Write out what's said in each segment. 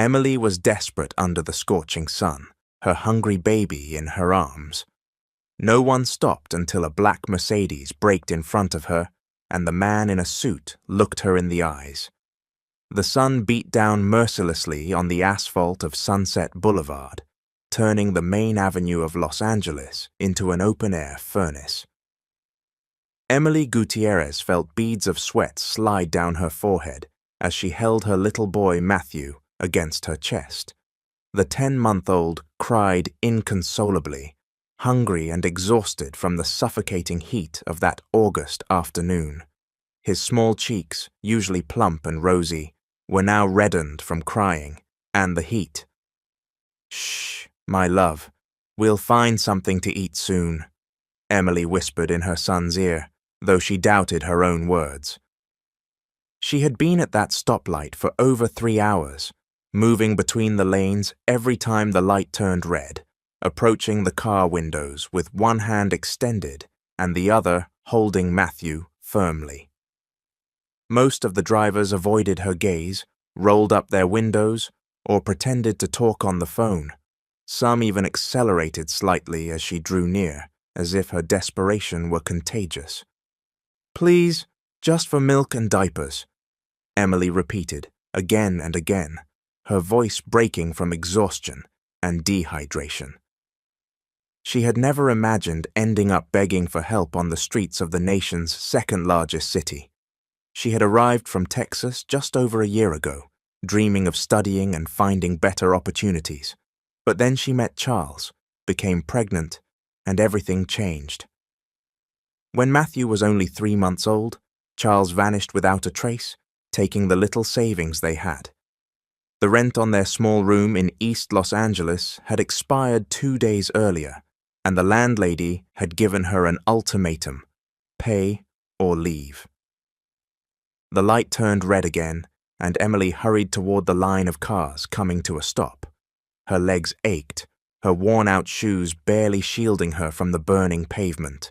Emily was desperate under the scorching sun, her hungry baby in her arms. No one stopped until a black Mercedes braked in front of her, and the man in a suit looked her in the eyes. The sun beat down mercilessly on the asphalt of Sunset Boulevard, turning the main avenue of Los Angeles into an open-air furnace. Emily Gutierrez felt beads of sweat slide down her forehead as she held her little boy Matthew against her chest. The 10-month-old cried inconsolably, hungry and exhausted from the suffocating heat of that August afternoon. His small cheeks, usually plump and rosy, were now reddened from crying and the heat. "Shh, my love, we'll find something to eat soon," Emily whispered in her son's ear, though she doubted her own words. She had been at that stoplight for over 3 hours, moving between the lanes every time the light turned red, approaching the car windows with one hand extended and the other holding Matthew firmly. Most of the drivers avoided her gaze, rolled up their windows, or pretended to talk on the phone. Some even accelerated slightly as she drew near, as if her desperation were contagious. "Please, just for milk and diapers," Emily repeated, again and again, her voice breaking from exhaustion and dehydration. She had never imagined ending up begging for help on the streets of the nation's second-largest city. She had arrived from Texas just over a year ago, dreaming of studying and finding better opportunities. But then she met Charles, became pregnant, and everything changed. When Matthew was only 3 months old, Charles vanished without a trace, taking the little savings they had. The rent on their small room in East Los Angeles had expired 2 days earlier, and the landlady had given her an ultimatum: pay or leave. The light turned red again, and Emily hurried toward the line of cars coming to a stop. Her legs ached, her worn-out shoes barely shielding her from the burning pavement.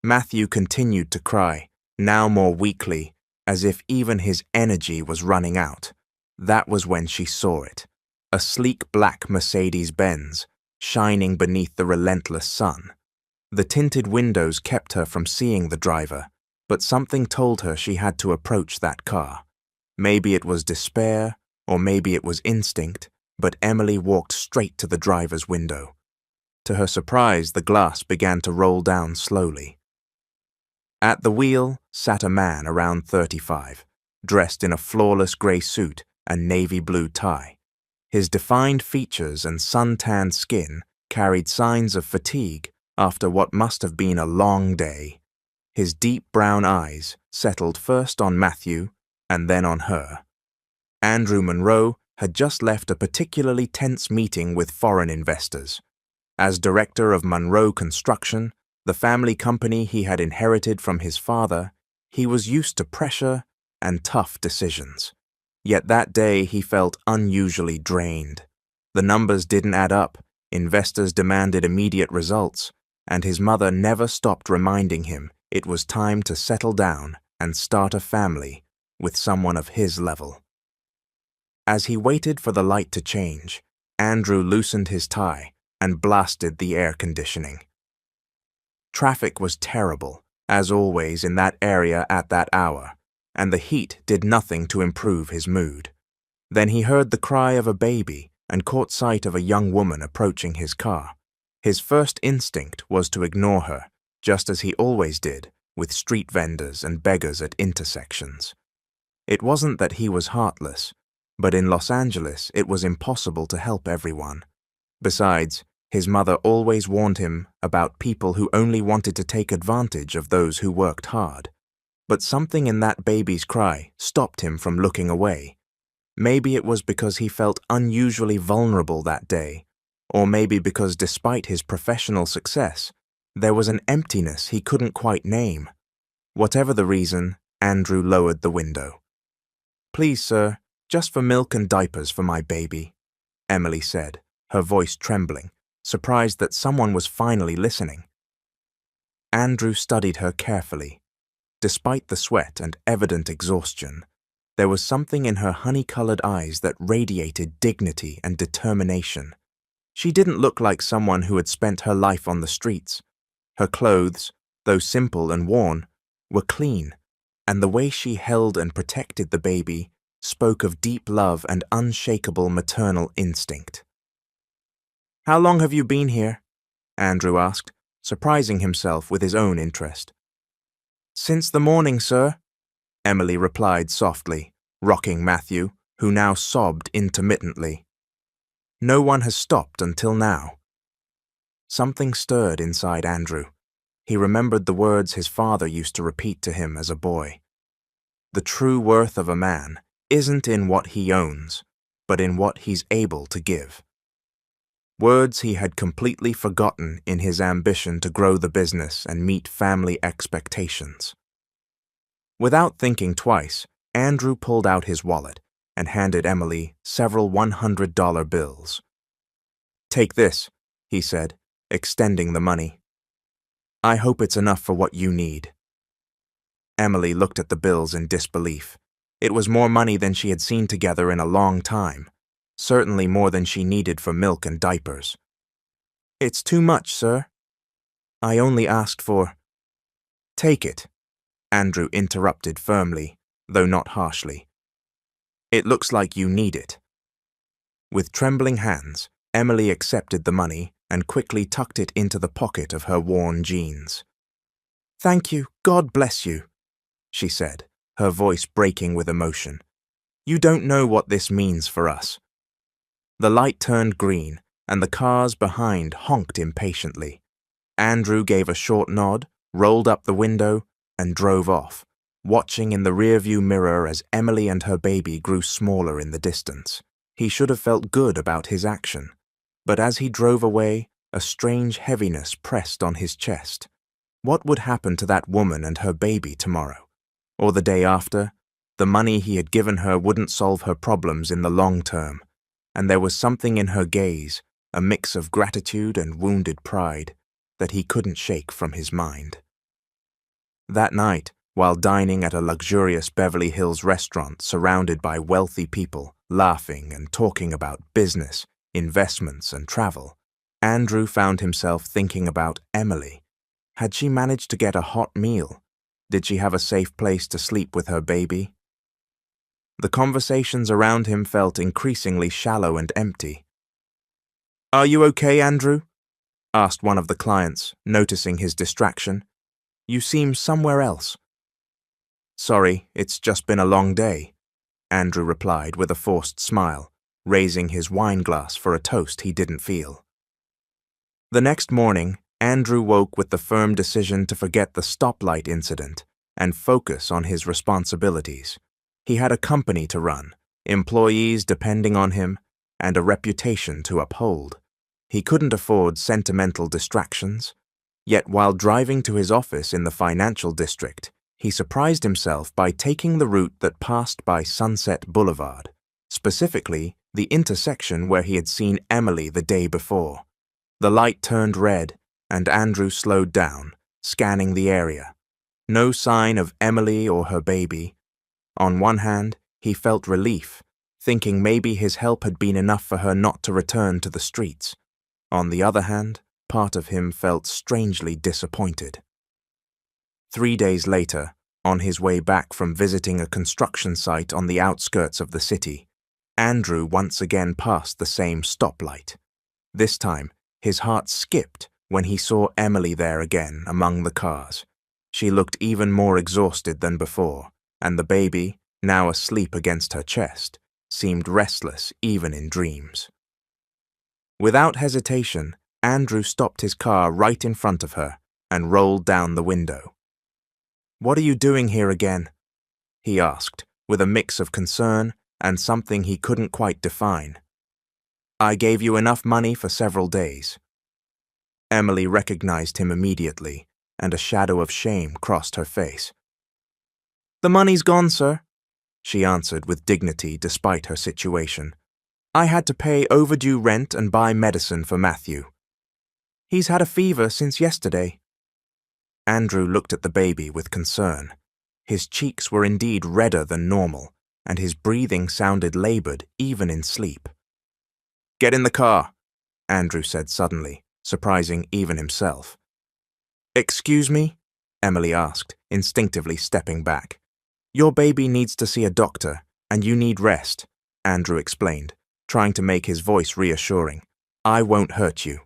Matthew continued to cry, now more weakly, as if even his energy was running out. That was when she saw it, a sleek black Mercedes-Benz, shining beneath the relentless sun. The tinted windows kept her from seeing the driver, but something told her she had to approach that car. Maybe it was despair, or maybe it was instinct, but Emily walked straight to the driver's window. To her surprise, the glass began to roll down slowly. At the wheel sat a man around 35, dressed in a flawless grey suit and navy blue tie. His defined features and sun-tanned skin carried signs of fatigue after what must have been a long day. His deep brown eyes settled first on Matthew and then on her. Andrew Monroe had just left a particularly tense meeting with foreign investors. As director of Monroe Construction, the family company he had inherited from his father, he was used to pressure and tough decisions. Yet that day he felt unusually drained. The numbers didn't add up, investors demanded immediate results, and his mother never stopped reminding him it was time to settle down and start a family with someone of his level. As he waited for the light to change, Andrew loosened his tie and blasted the air conditioning. Traffic was terrible, as always in that area at that hour, and the heat did nothing to improve his mood. Then he heard the cry of a baby and caught sight of a young woman approaching his car. His first instinct was to ignore her, just as he always did with street vendors and beggars at intersections. It wasn't that he was heartless, but in Los Angeles it was impossible to help everyone. Besides, his mother always warned him about people who only wanted to take advantage of those who worked hard. But something in that baby's cry stopped him from looking away. Maybe it was because he felt unusually vulnerable that day, or maybe because despite his professional success, there was an emptiness he couldn't quite name. Whatever the reason, Andrew lowered the window. "Please, sir, just for milk and diapers for my baby," Emily said, her voice trembling, surprised that someone was finally listening. Andrew studied her carefully. Despite the sweat and evident exhaustion, There was something in her honey-colored eyes that radiated dignity and determination. She didn't look like someone who had spent her life on the streets. Her clothes, though simple and worn, were clean, and the way she held and protected the baby spoke of deep love and unshakable maternal instinct. "How long have you been here?" Andrew asked, surprising himself with his own interest. "Since the morning, sir," Emily replied softly, rocking Matthew, who now sobbed intermittently. "No one has stopped until now." Something stirred inside Andrew. He remembered the words his father used to repeat to him as a boy. The true worth of a man isn't in what he owns, but in what he's able to give. Words he had completely forgotten in his ambition to grow the business and meet family expectations. Without thinking twice, Andrew pulled out his wallet and handed Emily several $100 bills. "Take this," he said, extending the money. "I hope it's enough for what you need." Emily looked at the bills in disbelief. It was more money than she had seen together in a long time, certainly more than she needed for milk and diapers. "It's too much, sir. I only asked for—" "Take it," Andrew interrupted firmly, though not harshly. "It looks like you need it." With trembling hands, Emily accepted the money and quickly tucked it into the pocket of her worn jeans. "Thank you, God bless you," she said, her voice breaking with emotion. "You don't know what this means for us." The light turned green, and the cars behind honked impatiently. Andrew gave a short nod, rolled up the window, and drove off, watching in the rearview mirror as Emily and her baby grew smaller in the distance. He should have felt good about his action, but as he drove away, a strange heaviness pressed on his chest. What would happen to that woman and her baby tomorrow? Or the day after? The money he had given her wouldn't solve her problems in the long term, and there was something in her gaze, a mix of gratitude and wounded pride, that he couldn't shake from his mind. That night, while dining at a luxurious Beverly Hills restaurant surrounded by wealthy people, laughing and talking about business, investments, and travel, Andrew found himself thinking about Emily. Had she managed to get a hot meal? Did she have a safe place to sleep with her baby? The conversations around him felt increasingly shallow and empty. "Are you okay, Andrew?" asked one of the clients, noticing his distraction. "You seem somewhere else." "Sorry, it's just been a long day," Andrew replied with a forced smile, raising his wine glass for a toast he didn't feel. The next morning, Andrew woke with the firm decision to forget the stoplight incident and focus on his responsibilities. He had a company to run, employees depending on him, and a reputation to uphold. He couldn't afford sentimental distractions. Yet while driving to his office in the financial district, he surprised himself by taking the route that passed by Sunset Boulevard, specifically the intersection where he had seen Emily the day before. The light turned red, and Andrew slowed down, scanning the area. No sign of Emily or her baby. On one hand, he felt relief, thinking maybe his help had been enough for her not to return to the streets. On the other hand, part of him felt strangely disappointed. 3 days later, on his way back from visiting a construction site on the outskirts of the city, Andrew once again passed the same stoplight. This time, his heart skipped when he saw Emily there again among the cars. She looked even more exhausted than before, and the baby, now asleep against her chest, seemed restless even in dreams. Without hesitation, Andrew stopped his car right in front of her and rolled down the window. "What are you doing here again?" he asked, with a mix of concern and something he couldn't quite define. "I gave you enough money for several days." Emily recognized him immediately, and a shadow of shame crossed her face. "The money's gone, sir," she answered with dignity despite her situation. "I had to pay overdue rent and buy medicine for Matthew. He's had a fever since yesterday." Andrew looked at the baby with concern. His cheeks were indeed redder than normal, and his breathing sounded labored even in sleep. "Get in the car," Andrew said suddenly, surprising even himself. "Excuse me?" Emily asked, instinctively stepping back. "Your baby needs to see a doctor, and you need rest," Andrew explained, trying to make his voice reassuring. "I won't hurt you.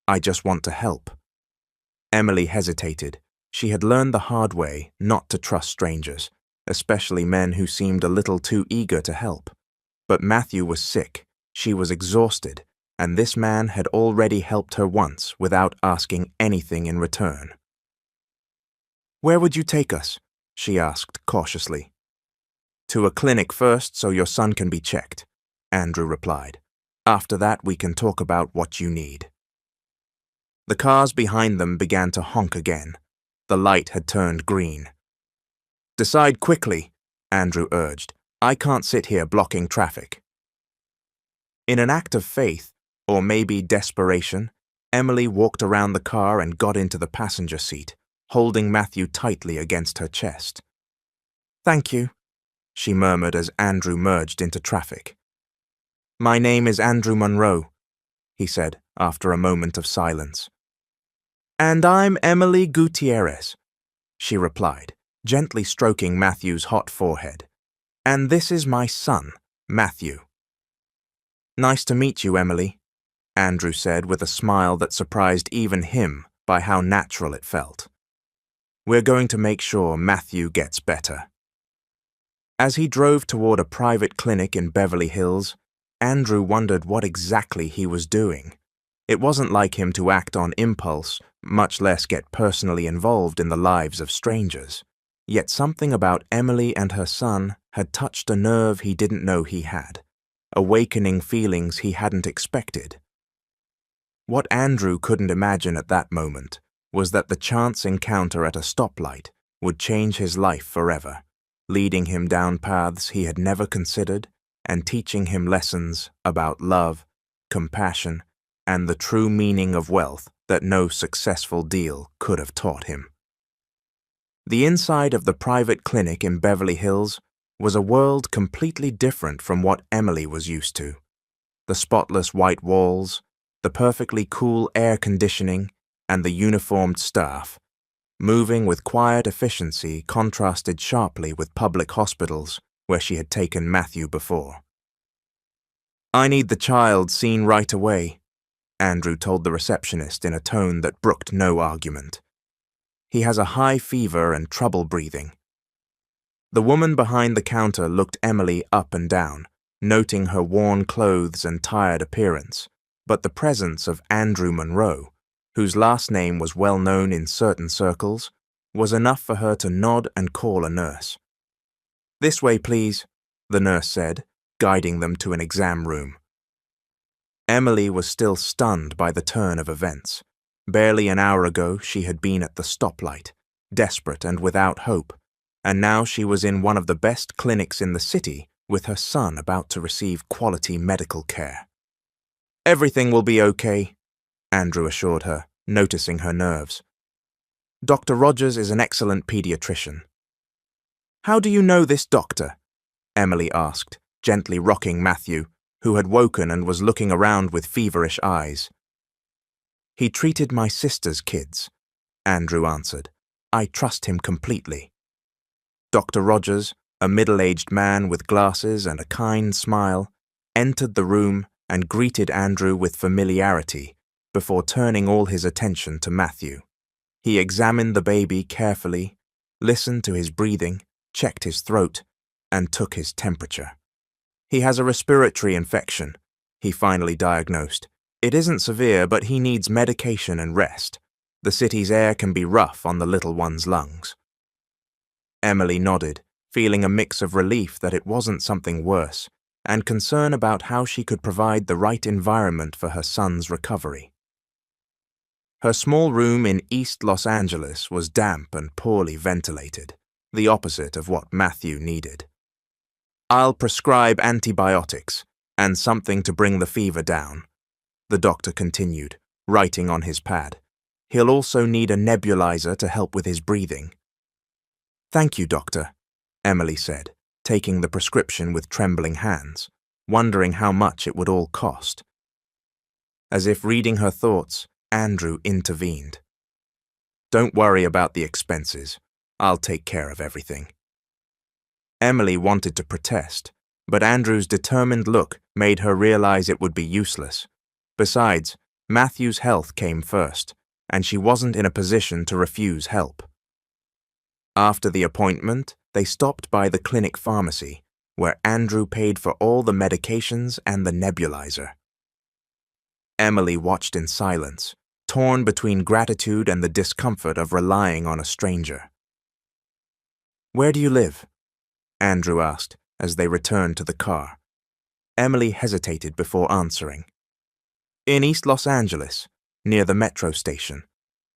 I just want to help." Emily hesitated. She had learned the hard way not to trust strangers, especially men who seemed a little too eager to help. But Matthew was sick, she was exhausted, and this man had already helped her once without asking anything in return. "Where would you take us?" she asked cautiously. "To a clinic first so your son can be checked," Andrew replied. "After that we can talk about what you need." The cars behind them began to honk again. The light had turned green. "Decide quickly," Andrew urged. "I can't sit here blocking traffic." In an act of faith, or maybe desperation, Emily walked around the car and got into the passenger seat, holding Matthew tightly against her chest. "Thank you," she murmured as Andrew merged into traffic. "My name is Andrew Monroe," he said after a moment of silence. "And I'm Emily Gutierrez," she replied, gently stroking Matthew's hot forehead. "And this is my son, Matthew." "Nice to meet you, Emily," Andrew said with a smile that surprised even him by how natural it felt. "We're going to make sure Matthew gets better." As he drove toward a private clinic in Beverly Hills, Andrew wondered what exactly he was doing. It wasn't like him to act on impulse, much less get personally involved in the lives of strangers. Yet something about Emily and her son had touched a nerve he didn't know he had, awakening feelings he hadn't expected. What Andrew couldn't imagine at that moment was that the chance encounter at a stoplight would change his life forever, leading him down paths he had never considered and teaching him lessons about love, compassion, and the true meaning of wealth that no successful deal could have taught him. The inside of the private clinic in Beverly Hills was a world completely different from what Emily was used to. The spotless white walls, the perfectly cool air conditioning, and the uniformed staff, moving with quiet efficiency, contrasted sharply with public hospitals where she had taken Matthew before. "I need the child seen right away," Andrew told the receptionist in a tone that brooked no argument. "He has a high fever and trouble breathing." The woman behind the counter looked Emily up and down, noting her worn clothes and tired appearance, but the presence of Andrew Monroe, whose last name was well known in certain circles, was enough for her to nod and call a nurse. "This way, please," the nurse said, guiding them to an exam room. Emily was still stunned by the turn of events. Barely an hour ago, she had been at the stoplight, desperate and without hope, and now she was in one of the best clinics in the city with her son about to receive quality medical care. "Everything will be okay," Andrew assured her, noticing her nerves. "Dr. Rogers is an excellent pediatrician." "How do you know this doctor?" Emily asked, gently rocking Matthew, who had woken and was looking around with feverish eyes. "He treated my sister's kids," Andrew answered. "I trust him completely." Dr. Rogers, a middle-aged man with glasses and a kind smile, entered the room and greeted Andrew with familiarity before turning all his attention to Matthew. He examined the baby carefully, listened to his breathing, checked his throat, and took his temperature. "He has a respiratory infection," he finally diagnosed. "It isn't severe, but he needs medication and rest. The city's air can be rough on the little one's lungs." Emily nodded, feeling a mix of relief that it wasn't something worse, and concern about how she could provide the right environment for her son's recovery. Her small room in East Los Angeles was damp and poorly ventilated, the opposite of what Matthew needed. "I'll prescribe antibiotics and something to bring the fever down," the doctor continued, writing on his pad. "He'll also need a nebulizer to help with his breathing." "Thank you, doctor," Emily said, taking the prescription with trembling hands, wondering how much it would all cost. As if reading her thoughts, Andrew intervened. "Don't worry about the expenses. I'll take care of everything." Emily wanted to protest, but Andrew's determined look made her realize it would be useless. Besides, Matthew's health came first, and she wasn't in a position to refuse help. After the appointment, they stopped by the clinic pharmacy, where Andrew paid for all the medications and the nebulizer. Emily watched in silence, torn between gratitude and the discomfort of relying on a stranger. "Where do you live?" Andrew asked as they returned to the car. Emily hesitated before answering. "In East Los Angeles, near the metro station."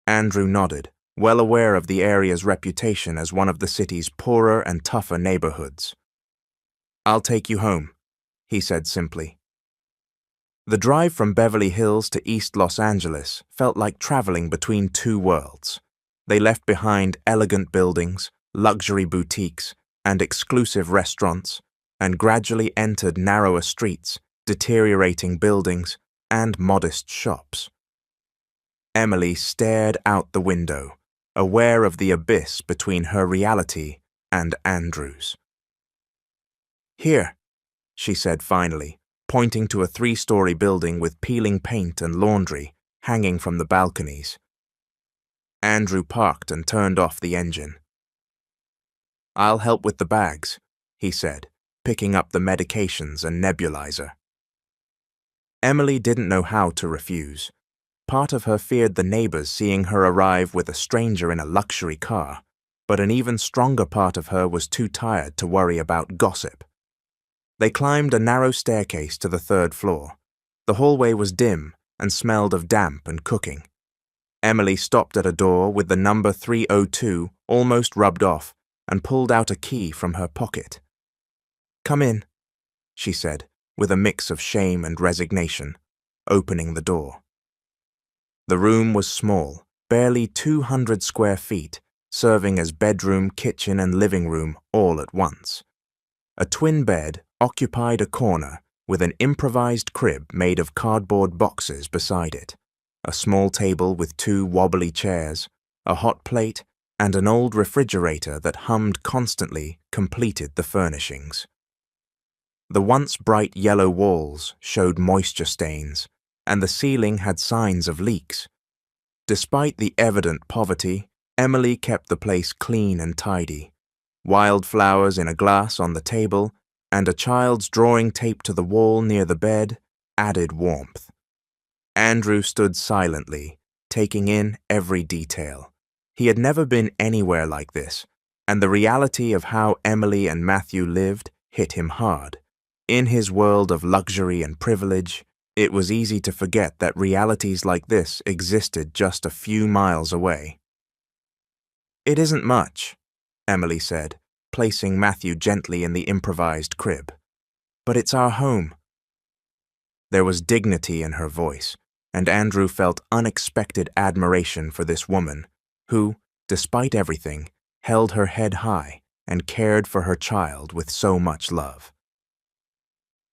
Andrew nodded, well aware of the area's reputation as one of the city's poorer and tougher neighborhoods. "I'll take you home," he said simply. The drive from Beverly Hills to East Los Angeles felt like traveling between two worlds. They left behind elegant buildings, luxury boutiques, and exclusive restaurants, and gradually entered narrower streets, deteriorating buildings, and modest shops. Emily stared out the window, aware of the abyss between her reality and Andrew's. "Here," she said finally, pointing to a 3-story building with peeling paint and laundry hanging from the balconies. Andrew parked and turned off the engine. "I'll help with the bags," he said, picking up the medications and nebulizer. Emily didn't know how to refuse. Part of her feared the neighbors seeing her arrive with a stranger in a luxury car, but an even stronger part of her was too tired to worry about gossip. They climbed a narrow staircase to the 3rd floor. The hallway was dim and smelled of damp and cooking. Emily stopped at a door with the number 302 almost rubbed off and pulled out a key from her pocket. "Come in," she said, with a mix of shame and resignation, opening the door. The room was small, barely 200 square feet, serving as bedroom, kitchen, and living room all at once. A twin bed occupied a corner with an improvised crib made of cardboard boxes beside it, a small table with 2 wobbly chairs, a hot plate, and an old refrigerator that hummed constantly completed the furnishings. The once bright yellow walls showed moisture stains, and the ceiling had signs of leaks. Despite the evident poverty, Emily kept the place clean and tidy. Wildflowers in a glass on the table, and a child's drawing taped to the wall near the bed added warmth. Andrew stood silently, taking in every detail. He had never been anywhere like this, and the reality of how Emily and Matthew lived hit him hard. In his world of luxury and privilege, it was easy to forget that realities like this existed just a few miles away. "It isn't much," Emily said, placing Matthew gently in the improvised crib. "But it's our home." There was dignity in her voice, and Andrew felt unexpected admiration for this woman, who, despite everything, held her head high and cared for her child with so much love.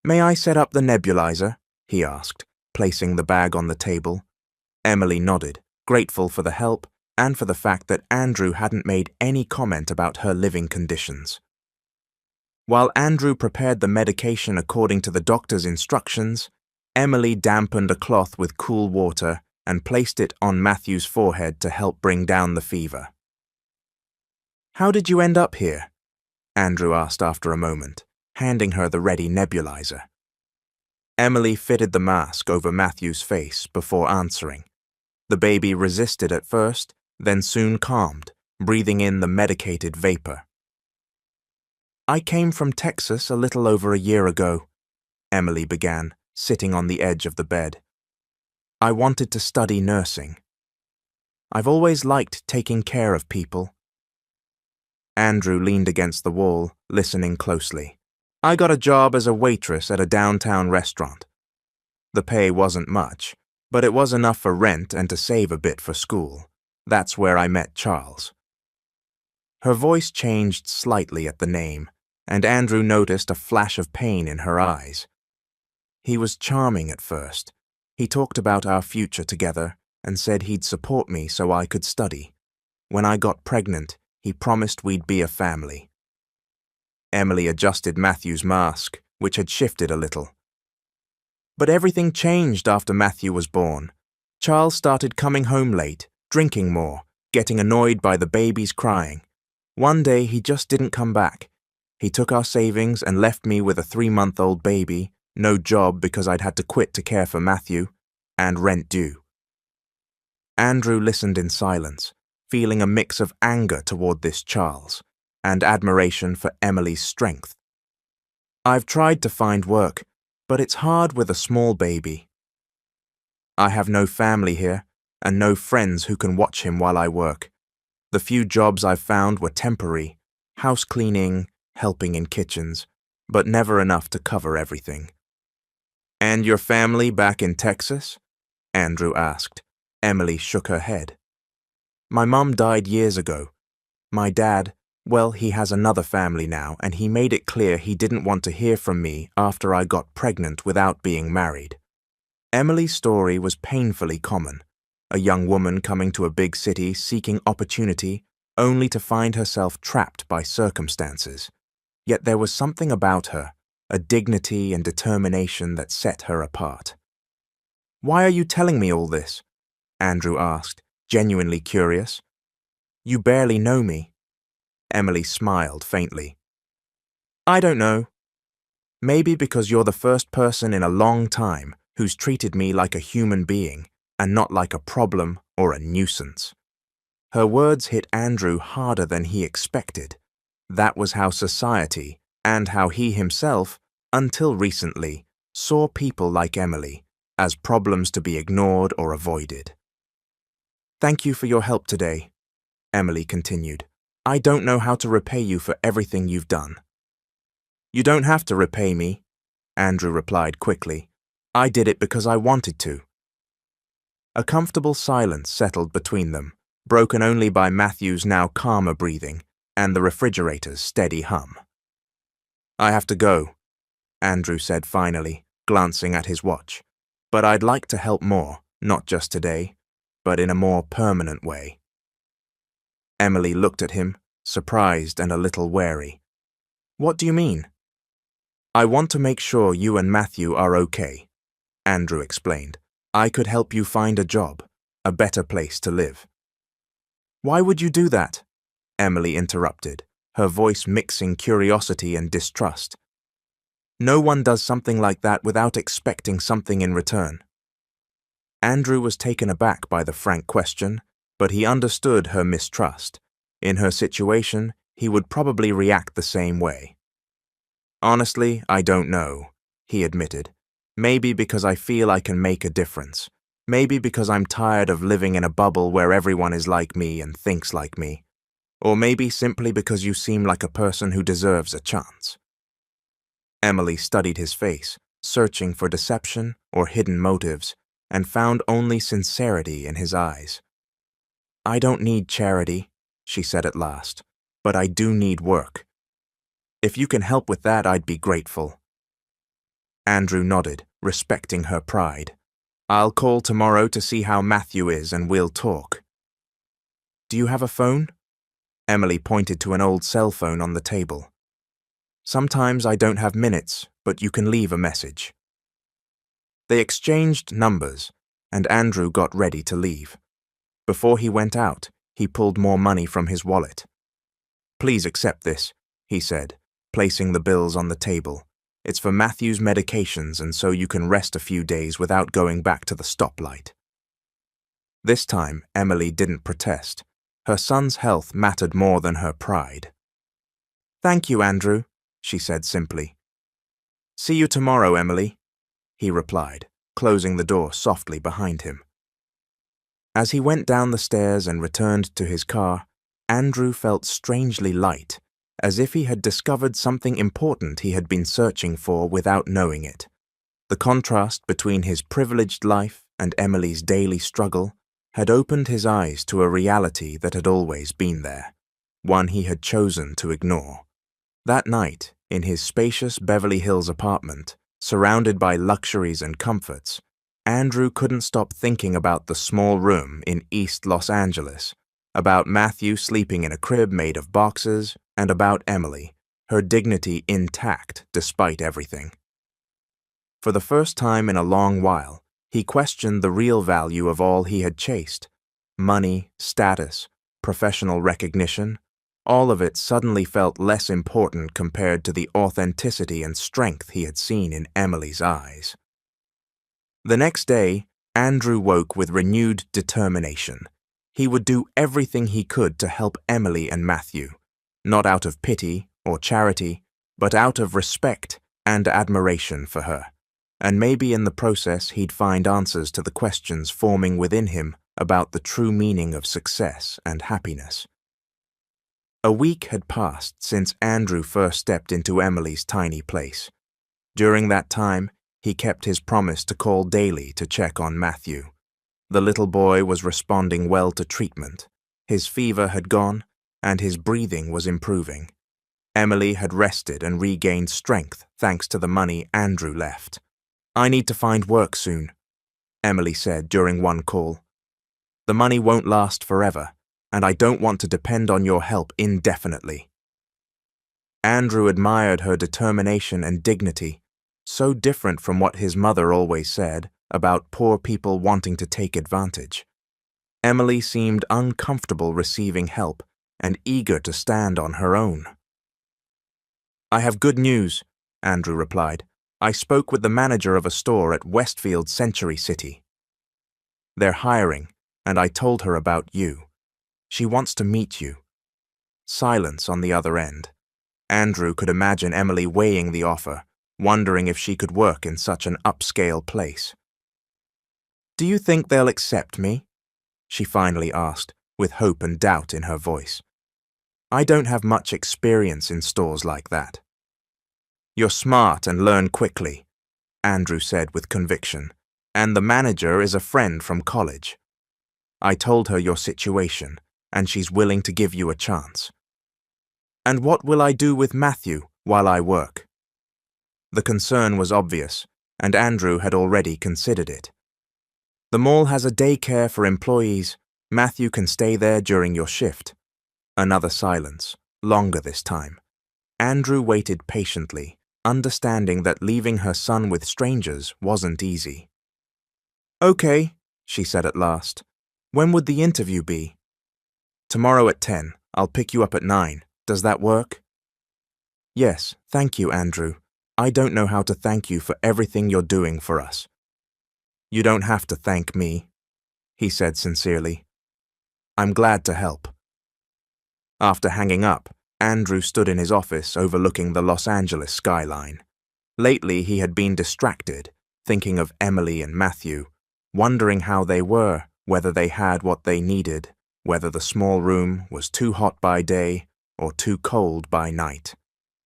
"May I set up the nebulizer?" he asked, placing the bag on the table. Emily nodded, grateful for the help and for the fact that Andrew hadn't made any comment about her living conditions. While Andrew prepared the medication according to the doctor's instructions, Emily dampened a cloth with cool water and placed it on Matthew's forehead to help bring down the fever. "How did you end up here?" Andrew asked after a moment, handing her the ready nebulizer. Emily fitted the mask over Matthew's face before answering. The baby resisted at first, then soon calmed, breathing in the medicated vapor. "I came from Texas a little over a year ago," Emily began, sitting on the edge of the bed. "I wanted to study nursing. I've always liked taking care of people." Andrew leaned against the wall, listening closely. "I got a job as a waitress at a downtown restaurant. The pay wasn't much, but it was enough for rent and to save a bit for school. That's where I met Charles." Her voice changed slightly at the name, and Andrew noticed a flash of pain in her eyes. He was charming at first. He talked about our future together and said he'd support me so I could study. When I got pregnant, he promised we'd be a family. Emily adjusted Matthew's mask, which had shifted a little. But everything changed after Matthew was born. Charles started coming home late, drinking more, getting annoyed by the baby's crying. One day he just didn't come back. He took our savings and left me with a 3-month-old baby, no job because I'd had to quit to care for Matthew, and rent due. Andrew listened in silence, feeling a mix of anger toward this Charles and admiration for Emily's strength. I've tried to find work, but it's hard with a small baby. I have no family here and no friends who can watch him while I work. The few jobs I've found were temporary, house cleaning, helping in kitchens, but never enough to cover everything. And your family back in Texas? Andrew asked. Emily shook her head. My mum died years ago. My dad, well, he has another family now, and he made it clear he didn't want to hear from me after I got pregnant without being married. Emily's story was painfully common. A young woman coming to a big city seeking opportunity only to find herself trapped by circumstances. Yet there was something about her, a dignity and determination that set her apart. Why are you telling me all this? Andrew asked, genuinely curious. You barely know me. Emily smiled faintly. I don't know. Maybe because you're the first person in a long time who's treated me like a human being and not like a problem or a nuisance. Her words hit Andrew harder than he expected. That was how society, and how he himself, until recently, saw people like Emily as problems to be ignored or avoided. Thank you for your help today, Emily continued. I don't know how to repay you for everything you've done. You don't have to repay me, Andrew replied quickly. I did it because I wanted to. A comfortable silence settled between them, broken only by Matthew's now calmer breathing and the refrigerator's steady hum. I have to go, Andrew said finally, glancing at his watch. But I'd like to help more, not just today, but in a more permanent way. Emily looked at him, surprised and a little wary. What do you mean? I want to make sure you and Matthew are okay, Andrew explained. I could help you find a job, a better place to live. Why would you do that? Emily interrupted, her voice mixing curiosity and distrust. No one does something like that without expecting something in return. Andrew was taken aback by the frank question, but he understood her mistrust. In her situation, he would probably react the same way. Honestly, I don't know, he admitted. Maybe because I feel I can make a difference. Maybe because I'm tired of living in a bubble where everyone is like me and thinks like me. Or maybe simply because you seem like a person who deserves a chance. Emily studied his face, searching for deception or hidden motives, and found only sincerity in his eyes. I don't need charity, she said at last, but I do need work. If you can help with that, I'd be grateful. Andrew nodded, respecting her pride. I'll call tomorrow to see how Matthew is and we'll talk. Do you have a phone? Emily pointed to an old cell phone on the table. Sometimes I don't have minutes, but you can leave a message. They exchanged numbers, and Andrew got ready to leave. Before he went out, he pulled more money from his wallet. Please accept this, he said, placing the bills on the table. It's for Matthew's medications and so you can rest a few days without going back to the stoplight. This time, Emily didn't protest. Her son's health mattered more than her pride. Thank you, Andrew, she said simply. See you tomorrow, Emily, he replied, closing the door softly behind him. As he went down the stairs and returned to his car, Andrew felt strangely light, as if he had discovered something important he had been searching for without knowing it. The contrast between his privileged life and Emily's daily struggle had opened his eyes to a reality that had always been there, one he had chosen to ignore. That night, in his spacious Beverly Hills apartment, surrounded by luxuries and comforts, Andrew couldn't stop thinking about the small room in East Los Angeles, about Matthew sleeping in a crib made of boxes, and about Emily, her dignity intact despite everything. For the first time in a long while, he questioned the real value of all he had chased. Money, status, professional recognition, all of it suddenly felt less important compared to the authenticity and strength he had seen in Emily's eyes. The next day, Andrew woke with renewed determination. He would do everything he could to help Emily and Matthew, not out of pity or charity, but out of respect and admiration for her. And maybe in the process he'd find answers to the questions forming within him about the true meaning of success and happiness. A week had passed since Andrew first stepped into Emily's tiny place. During that time, he kept his promise to call daily to check on Matthew. The little boy was responding well to treatment. His fever had gone, and his breathing was improving. Emily had rested and regained strength thanks to the money Andrew left. "I need to find work soon," Emily said during one call. "The money won't last forever, and I don't want to depend on your help indefinitely." Andrew admired her determination and dignity, so different from what his mother always said about poor people wanting to take advantage. Emily seemed uncomfortable receiving help and eager to stand on her own. "I have good news," Andrew replied. "I spoke with the manager of a store at Westfield Century City. They're hiring, and I told her about you. She wants to meet you." Silence on the other end. Andrew could imagine Emily weighing the offer, wondering if she could work in such an upscale place. "Do you think they'll accept me?" she finally asked, with hope and doubt in her voice. "I don't have much experience in stores like that." "You're smart and learn quickly," Andrew said with conviction, "and the manager is a friend from college. I told her your situation, and she's willing to give you a chance." "And what will I do with Matthew while I work?" The concern was obvious, and Andrew had already considered it. "The mall has a daycare for employees. Matthew can stay there during your shift." Another silence, longer this time. Andrew waited patiently, understanding that leaving her son with strangers wasn't easy. "Okay," she said at last. "When would the interview be?" "Tomorrow at 10. I'll pick you up at 9. Does that work?" "Yes, thank you, Andrew. I don't know how to thank you for everything you're doing for us." "You don't have to thank me," he said sincerely. "I'm glad to help." After hanging up, Andrew stood in his office overlooking the Los Angeles skyline. Lately he had been distracted, thinking of Emily and Matthew, wondering how they were, whether they had what they needed, whether the small room was too hot by day or too cold by night.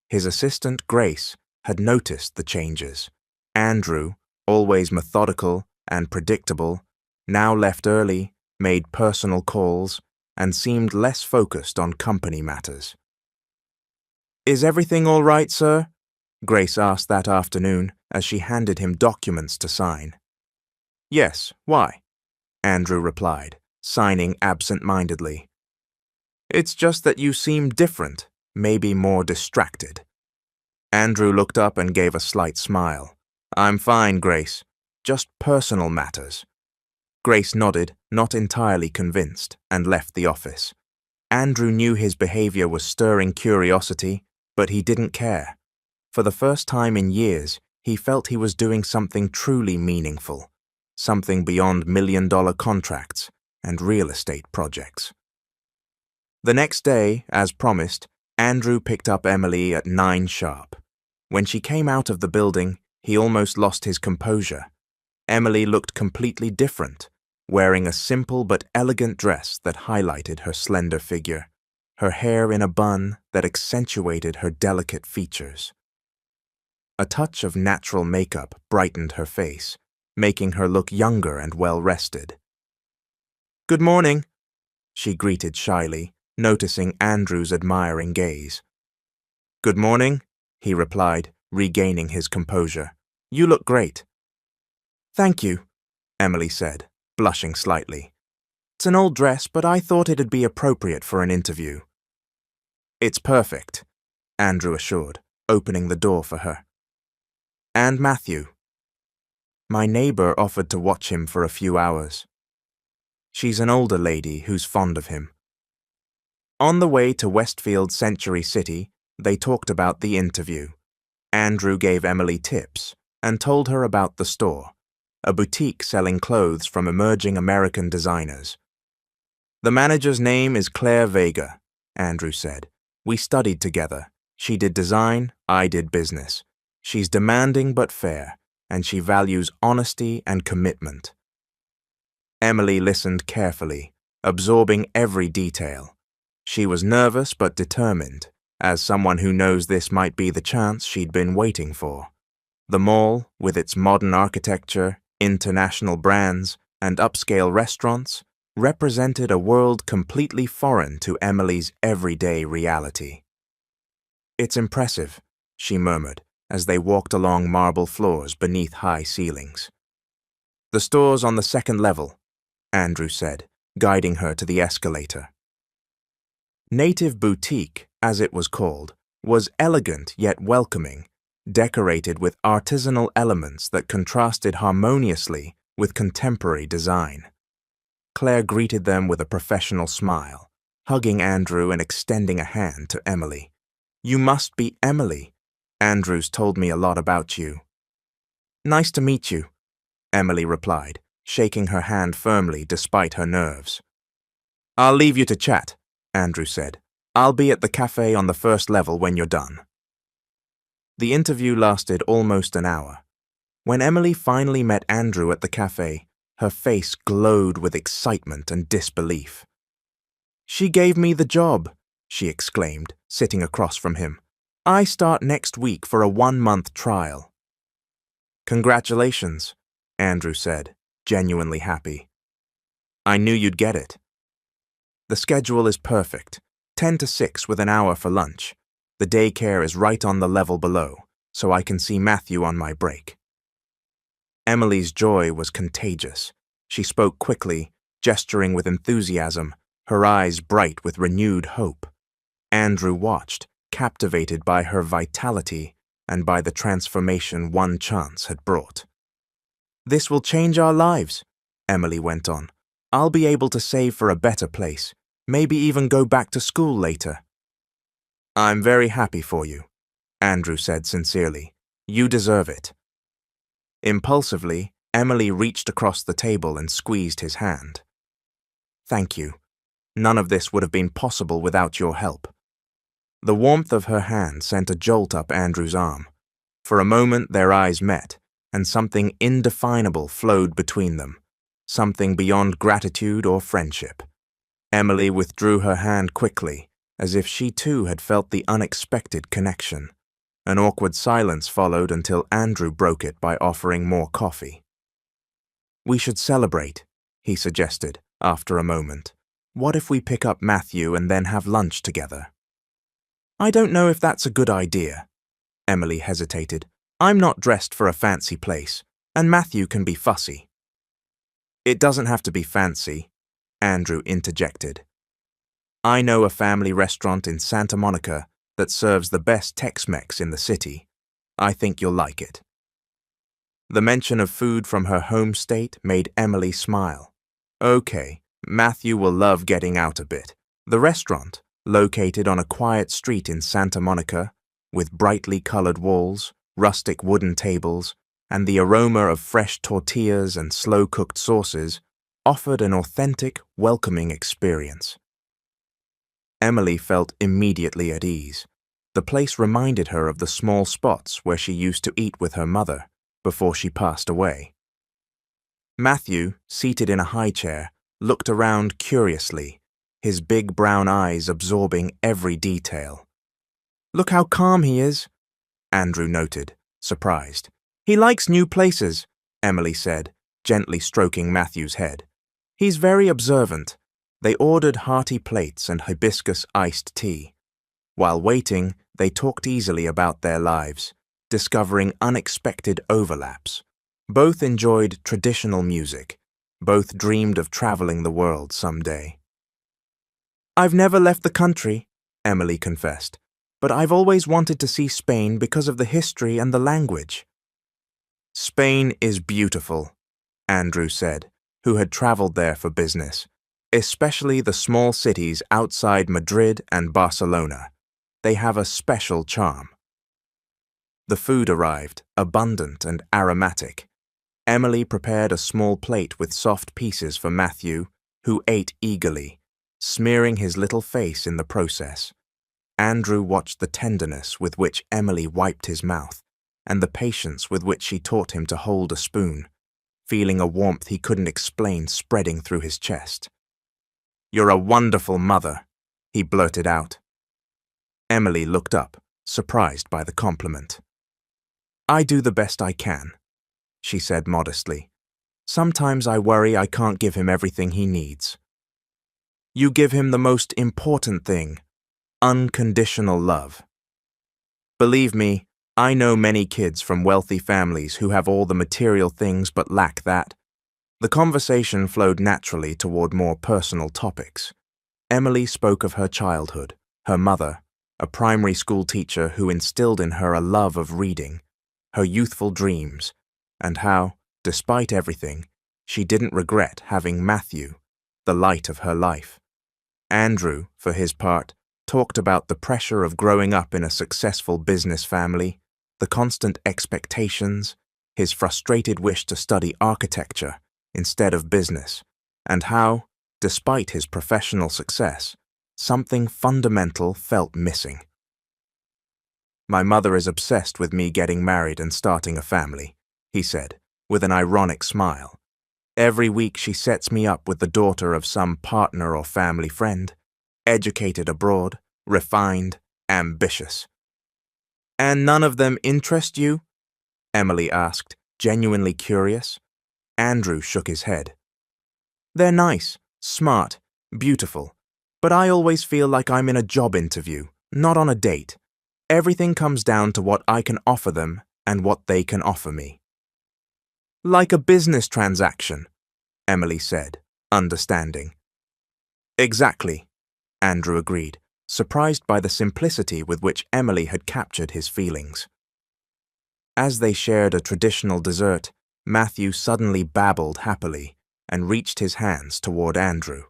His assistant, Grace, had noticed the changes. Andrew, always methodical and predictable, now left early, made personal calls, and seemed less focused on company matters. "Is everything all right, sir?" Grace asked that afternoon as she handed him documents to sign. "Yes, why?" Andrew replied, signing absent-mindedly. "It's just that you seem different, maybe more distracted." Andrew looked up and gave a slight smile. "I'm fine, Grace. Just personal matters." Grace nodded, not entirely convinced, and left the office. Andrew knew his behavior was stirring curiosity, but he didn't care. For the first time in years, he felt he was doing something truly meaningful, something beyond million-dollar contracts and real estate projects. The next day, as promised, Andrew picked up Emily at 9 sharp. When she came out of the building, he almost lost his composure. Emily looked completely different, wearing a simple but elegant dress that highlighted her slender figure, her hair in a bun that accentuated her delicate features. A touch of natural makeup brightened her face, making her look younger and well-rested. "Good morning," she greeted shyly, noticing Andrew's admiring gaze. "Good morning," he replied, regaining his composure. "You look great." "Thank you," Emily said, blushing slightly. "It's an old dress, but I thought it'd be appropriate for an interview." "It's perfect," Andrew assured, opening the door for her. "And Matthew?" "My neighbor offered to watch him for a few hours. She's an older lady who's fond of him." On the way to Westfield Century City, they talked about the interview. Andrew gave Emily tips and told her about the store, a boutique selling clothes from emerging American designers. "The manager's name is Claire Vega," Andrew said. "We studied together. She did design, I did business. She's demanding but fair, and she values honesty and commitment." Emily listened carefully, absorbing every detail. She was nervous but determined, as someone who knows this might be the chance she'd been waiting for. The mall, with its modern architecture, international brands, and upscale restaurants, represented a world completely foreign to Emily's everyday reality. "It's impressive," she murmured as they walked along marble floors beneath high ceilings. "The store's on the second level," Andrew said, guiding her to the escalator. Native Boutique, as it was called, was elegant yet welcoming, decorated with artisanal elements that contrasted harmoniously with contemporary design. Claire greeted them with a professional smile, hugging Andrew and extending a hand to Emily. "You must be Emily. Andrew's told me a lot about you." "Nice to meet you," Emily replied, shaking her hand firmly despite her nerves. "I'll leave you to chat," Andrew said. "I'll be at the cafe on the first level when you're done." The interview lasted almost an hour. When Emily finally met Andrew at the cafe, her face glowed with excitement and disbelief. "She gave me the job," she exclaimed, sitting across from him. "I start next week for a 1-month trial." "Congratulations," Andrew said, genuinely happy. "I knew you'd get it." "The schedule is perfect, 10 to 6 with an hour for lunch. The daycare is right on the level below, so I can see Matthew on my break." Emily's joy was contagious. She spoke quickly, gesturing with enthusiasm, her eyes bright with renewed hope. Andrew watched, captivated by her vitality and by the transformation one chance had brought. "This will change our lives," Emily went on. "I'll be able to save for a better place, maybe even go back to school later." "I'm very happy for you," Andrew said sincerely. "You deserve it." Impulsively, Emily reached across the table and squeezed his hand. "Thank you. None of this would have been possible without your help." The warmth of her hand sent a jolt up Andrew's arm. For a moment their eyes met, and something indefinable flowed between them, something beyond gratitude or friendship. Emily withdrew her hand quickly, as if she too had felt the unexpected connection. An awkward silence followed until Andrew broke it by offering more coffee. "We should celebrate," he suggested, after a moment. "What if we pick up Matthew and then have lunch together?" "I don't know if that's a good idea," Emily hesitated. "I'm not dressed for a fancy place, and Matthew can be fussy." "It doesn't have to be fancy," Andrew interjected. "I know a family restaurant in Santa Monica that serves the best Tex-Mex in the city. I think you'll like it." The mention of food from her home state made Emily smile. "Okay, Matthew will love getting out a bit." The restaurant, located on a quiet street in Santa Monica, with brightly colored walls, rustic wooden tables, and the aroma of fresh tortillas and slow-cooked sauces, offered an authentic, welcoming experience. Emily felt immediately at ease. The place reminded her of the small spots where she used to eat with her mother before she passed away. Matthew, seated in a high chair, looked around curiously, his big brown eyes absorbing every detail. "Look how calm he is," Andrew noted, surprised. "He likes new places," Emily said, gently stroking Matthew's head. "He's very observant." They ordered hearty plates and hibiscus iced tea. While waiting, they talked easily about their lives, discovering unexpected overlaps. Both enjoyed traditional music. Both dreamed of traveling the world someday. "I've never left the country," Emily confessed, "but I've always wanted to see Spain because of the history and the language." "Spain is beautiful," Andrew said, who had traveled there for business, especially the small cities outside Madrid and Barcelona. They have a special charm. The food arrived, abundant and aromatic. Emily prepared a small plate with soft pieces for Matthew, who ate eagerly, smearing his little face in the process. Andrew watched the tenderness with which Emily wiped his mouth, and the patience with which she taught him to hold a spoon, feeling a warmth he couldn't explain spreading through his chest. "You're a wonderful mother," he blurted out. Emily looked up, surprised by the compliment. "I do the best I can," she said modestly. "Sometimes I worry I can't give him everything he needs." "You give him the most important thing, unconditional love. Believe me, I know many kids from wealthy families who have all the material things but lack that." The conversation flowed naturally toward more personal topics. Emily spoke of her childhood, her mother, a primary school teacher who instilled in her a love of reading, her youthful dreams, and how, despite everything, she didn't regret having Matthew, the light of her life. Andrew, for his part, talked about the pressure of growing up in a successful business family, the constant expectations, his frustrated wish to study architecture instead of business, and how, despite his professional success, something fundamental felt missing. "My mother is obsessed with me getting married and starting a family," he said, with an ironic smile. "Every week she sets me up with the daughter of some partner or family friend, educated abroad, refined, ambitious." "And none of them interest you?" Emily asked, genuinely curious. Andrew shook his head. "They're nice, smart, beautiful, but I always feel like I'm in a job interview, not on a date. Everything comes down to what I can offer them and what they can offer me." "Like a business transaction," Emily said, understanding. "Exactly," Andrew agreed, surprised by the simplicity with which Emily had captured his feelings. As they shared a traditional dessert, Matthew suddenly babbled happily and reached his hands toward Andrew.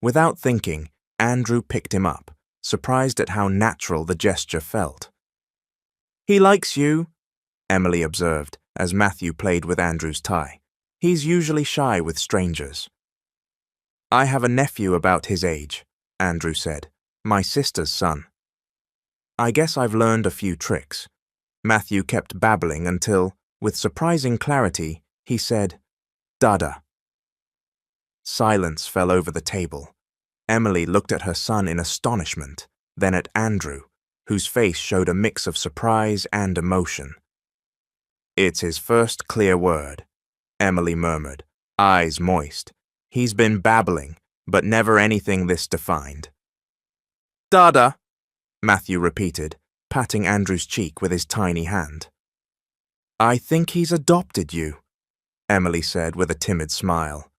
Without thinking, Andrew picked him up, surprised at how natural the gesture felt. "He likes you," Emily observed as Matthew played with Andrew's tie. "He's usually shy with strangers." "I have a nephew about his age," Andrew said, "my sister's son." "I guess I've learned a few tricks." Matthew kept babbling until, with surprising clarity, he said, "Dada." Silence fell over the table. Emily looked at her son in astonishment, then at Andrew, whose face showed a mix of surprise and emotion. "It's his first clear word," Emily murmured, eyes moist. "He's been babbling, but never anything this defined." "Dada," Matthew repeated, patting Andrew's cheek with his tiny hand. "I think he's adopted you," Emily said with a timid smile.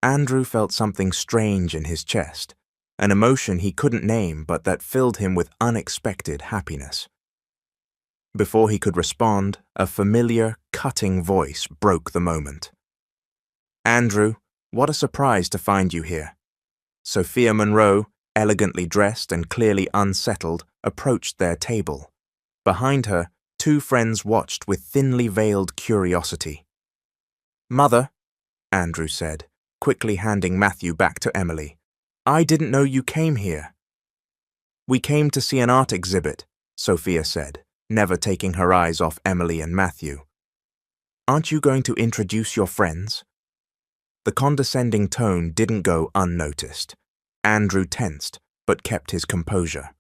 Andrew felt something strange in his chest, an emotion he couldn't name but that filled him with unexpected happiness. Before he could respond, a familiar, cutting voice broke the moment. "Andrew, what a surprise to find you here." Sophia Monroe, elegantly dressed and clearly unsettled, approached their table. Behind her, two friends watched with thinly veiled curiosity. "Mother," Andrew said, quickly handing Matthew back to Emily, "I didn't know you came here." "We came to see an art exhibit," Sophia said, never taking her eyes off Emily and Matthew. "Aren't you going to introduce your friends?" The condescending tone didn't go unnoticed. Andrew tensed, but kept his composure.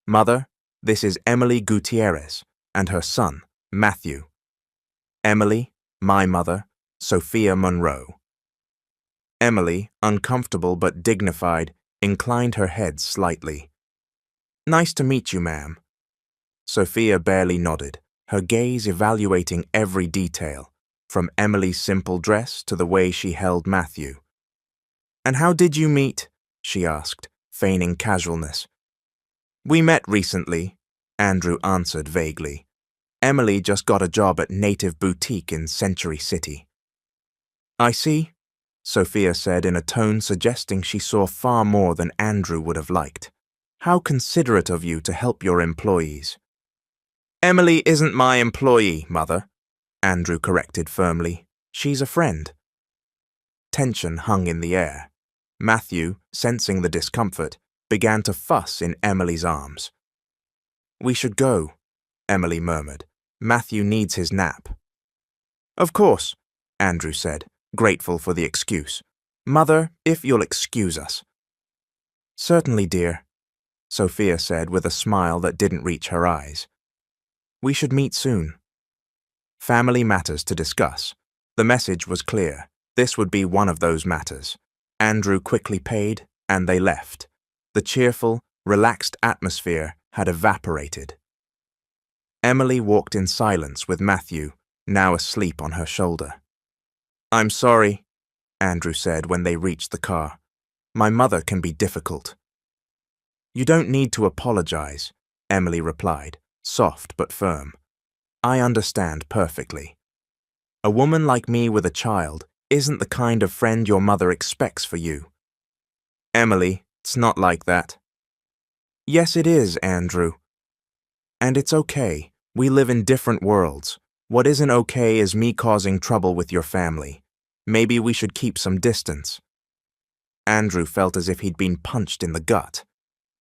"Mother, this is Emily Gutierrez and her son, Matthew. Emily, my mother, Sophia Monroe." Emily, uncomfortable but dignified, inclined her head slightly. Nice to meet you, ma'am. Sophia barely nodded, her gaze evaluating every detail, from Emily's simple dress to the way she held Matthew. And how did you meet? She asked, feigning casualness. We met recently, Andrew answered vaguely. Emily just got a job at Native Boutique in Century City. I see, Sophia said in a tone suggesting she saw far more than Andrew would have liked. How considerate of you to help your employees. Emily isn't my employee, Mother, Andrew corrected firmly. She's a friend. Tension hung in the air. Matthew, sensing the discomfort, began to fuss in Emily's arms. We should go, Emily murmured. Matthew needs his nap. Of course, Andrew said, grateful for the excuse. Mother, if you'll excuse us. Certainly, dear, Sophia said with a smile that didn't reach her eyes. We should meet soon. Family matters to discuss. The message was clear. This would be one of those matters. Andrew quickly paid, and they left. The cheerful, relaxed atmosphere had evaporated. Emily walked in silence with Matthew, now asleep on her shoulder. I'm sorry, Andrew said when they reached the car. My mother can be difficult. You don't need to apologize, Emily replied, soft but firm. I understand perfectly. A woman like me with a child isn't the kind of friend your mother expects for you. Emily, it's not like that. Yes, it is, Andrew. And it's okay. We live in different worlds. What isn't okay is me causing trouble with your family. Maybe we should keep some distance. Andrew felt as if he'd been punched in the gut.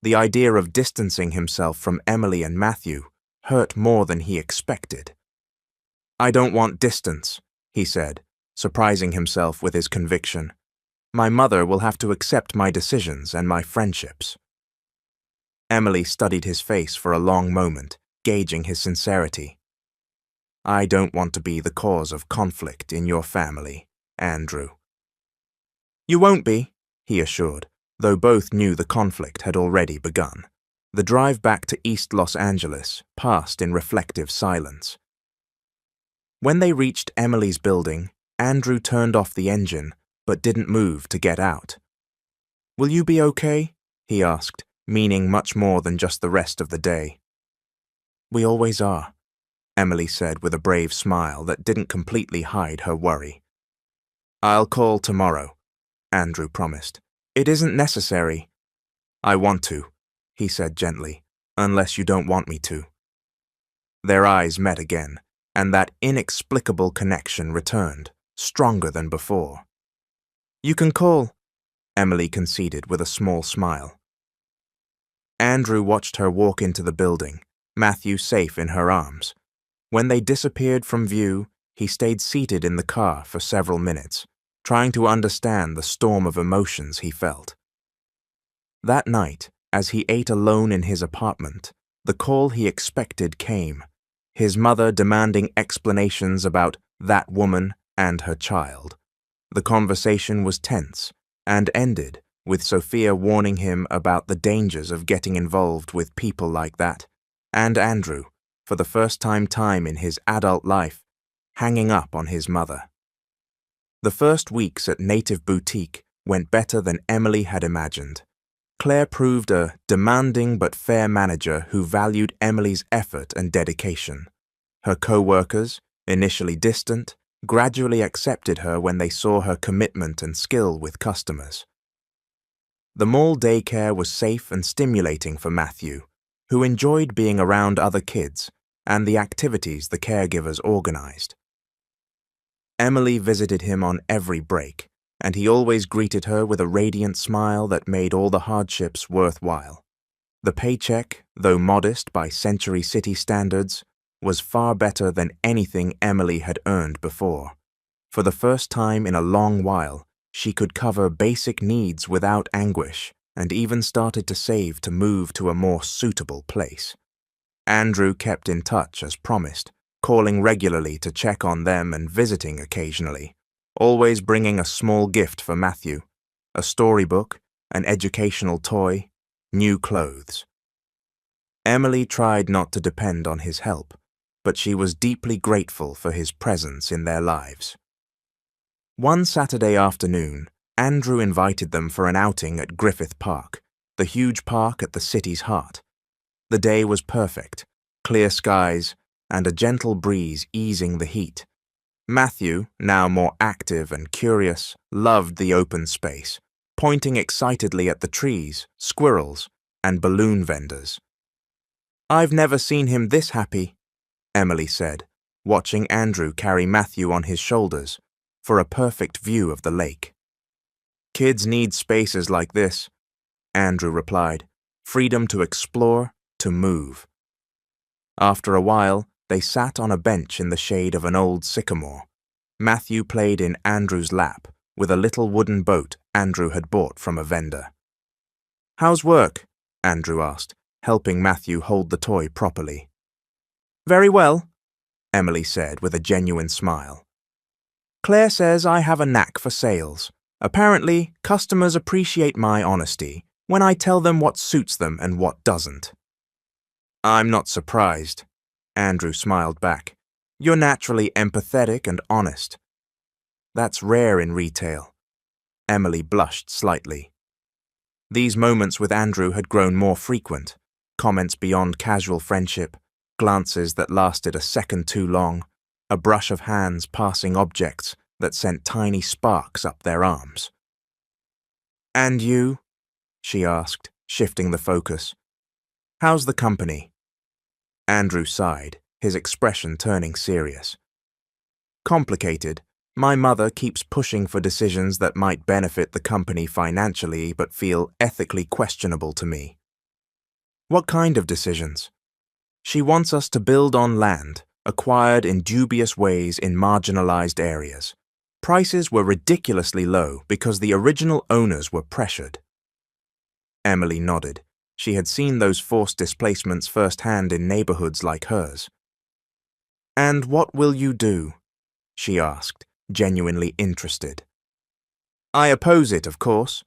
The idea of distancing himself from Emily and Matthew hurt more than he expected. I don't want distance, he said, surprising himself with his conviction. My mother will have to accept my decisions and my friendships. Emily studied his face for a long moment, gauging his sincerity. I don't want to be the cause of conflict in your family, Andrew. You won't be, he assured, though both knew the conflict had already begun. The drive back to East Los Angeles passed in reflective silence. When they reached Emily's building, Andrew turned off the engine, but didn't move to get out. Will you be okay? He asked, meaning much more than just the rest of the day. We always are, Emily said with a brave smile that didn't completely hide her worry. I'll call tomorrow, Andrew promised. It isn't necessary. I want to, he said gently, unless you don't want me to. Their eyes met again, and that inexplicable connection returned, stronger than before. You can call, Emily conceded with a small smile. Andrew watched her walk into the building, Matthew safe in her arms. When they disappeared from view, he stayed seated in the car for several minutes, trying to understand the storm of emotions he felt. That night, as he ate alone in his apartment, the call he expected came, his mother demanding explanations about that woman and her child. The conversation was tense and ended with Sophia warning him about the dangers of getting involved with people like that, and Andrew, for the first time in his adult life, hanging up on his mother. The first weeks at Native Boutique went better than Emily had imagined. Claire proved a demanding but fair manager who valued Emily's effort and dedication. Her co-workers, initially distant, gradually accepted her when they saw her commitment and skill with customers. The mall daycare was safe and stimulating for Matthew, who enjoyed being around other kids and the activities the caregivers organized. Emily visited him on every break, and he always greeted her with a radiant smile that made all the hardships worthwhile. The paycheck, though modest by Century City standards, was far better than anything Emily had earned before. For the first time in a long while, she could cover basic needs without anguish, and even started to save to move to a more suitable place. Andrew kept in touch as promised, calling regularly to check on them and visiting occasionally, always bringing a small gift for Matthew, a storybook, an educational toy, new clothes. Emily tried not to depend on his help, but she was deeply grateful for his presence in their lives. One Saturday afternoon, Andrew invited them for an outing at Griffith Park, the huge park at the city's heart. The day was perfect, clear skies, and a gentle breeze easing the heat. Matthew, now more active and curious, loved the open space, pointing excitedly at the trees, squirrels, and balloon vendors. "I've never seen him this happy," Emily said, watching Andrew carry Matthew on his shoulders for a perfect view of the lake. "Kids need spaces like this," Andrew replied, "freedom to explore, to move." After a while, they sat on a bench in the shade of an old sycamore. Matthew played in Andrew's lap with a little wooden boat Andrew had bought from a vendor. "How's work?" Andrew asked, helping Matthew hold the toy properly. "Very well," Emily said with a genuine smile. "Claire says I have a knack for sales. Apparently, customers appreciate my honesty when I tell them what suits them and what doesn't." "I'm not surprised," Andrew smiled back. "You're naturally empathetic and honest." "That's rare in retail." Emily blushed slightly. These moments with Andrew had grown more frequent, comments beyond casual friendship, glances that lasted a second too long, a brush of hands passing objects that sent tiny sparks up their arms. "And you?" she asked, shifting the focus. "How's the company?" Andrew sighed, his expression turning serious. "Complicated. My mother keeps pushing for decisions that might benefit the company financially but feel ethically questionable to me." "What kind of decisions?" "She wants us to build on land, acquired in dubious ways in marginalized areas. Prices were ridiculously low because the original owners were pressured." Emily nodded. She had seen those forced displacements firsthand in neighborhoods like hers. "And what will you do?" she asked, genuinely interested. "I oppose it, of course,"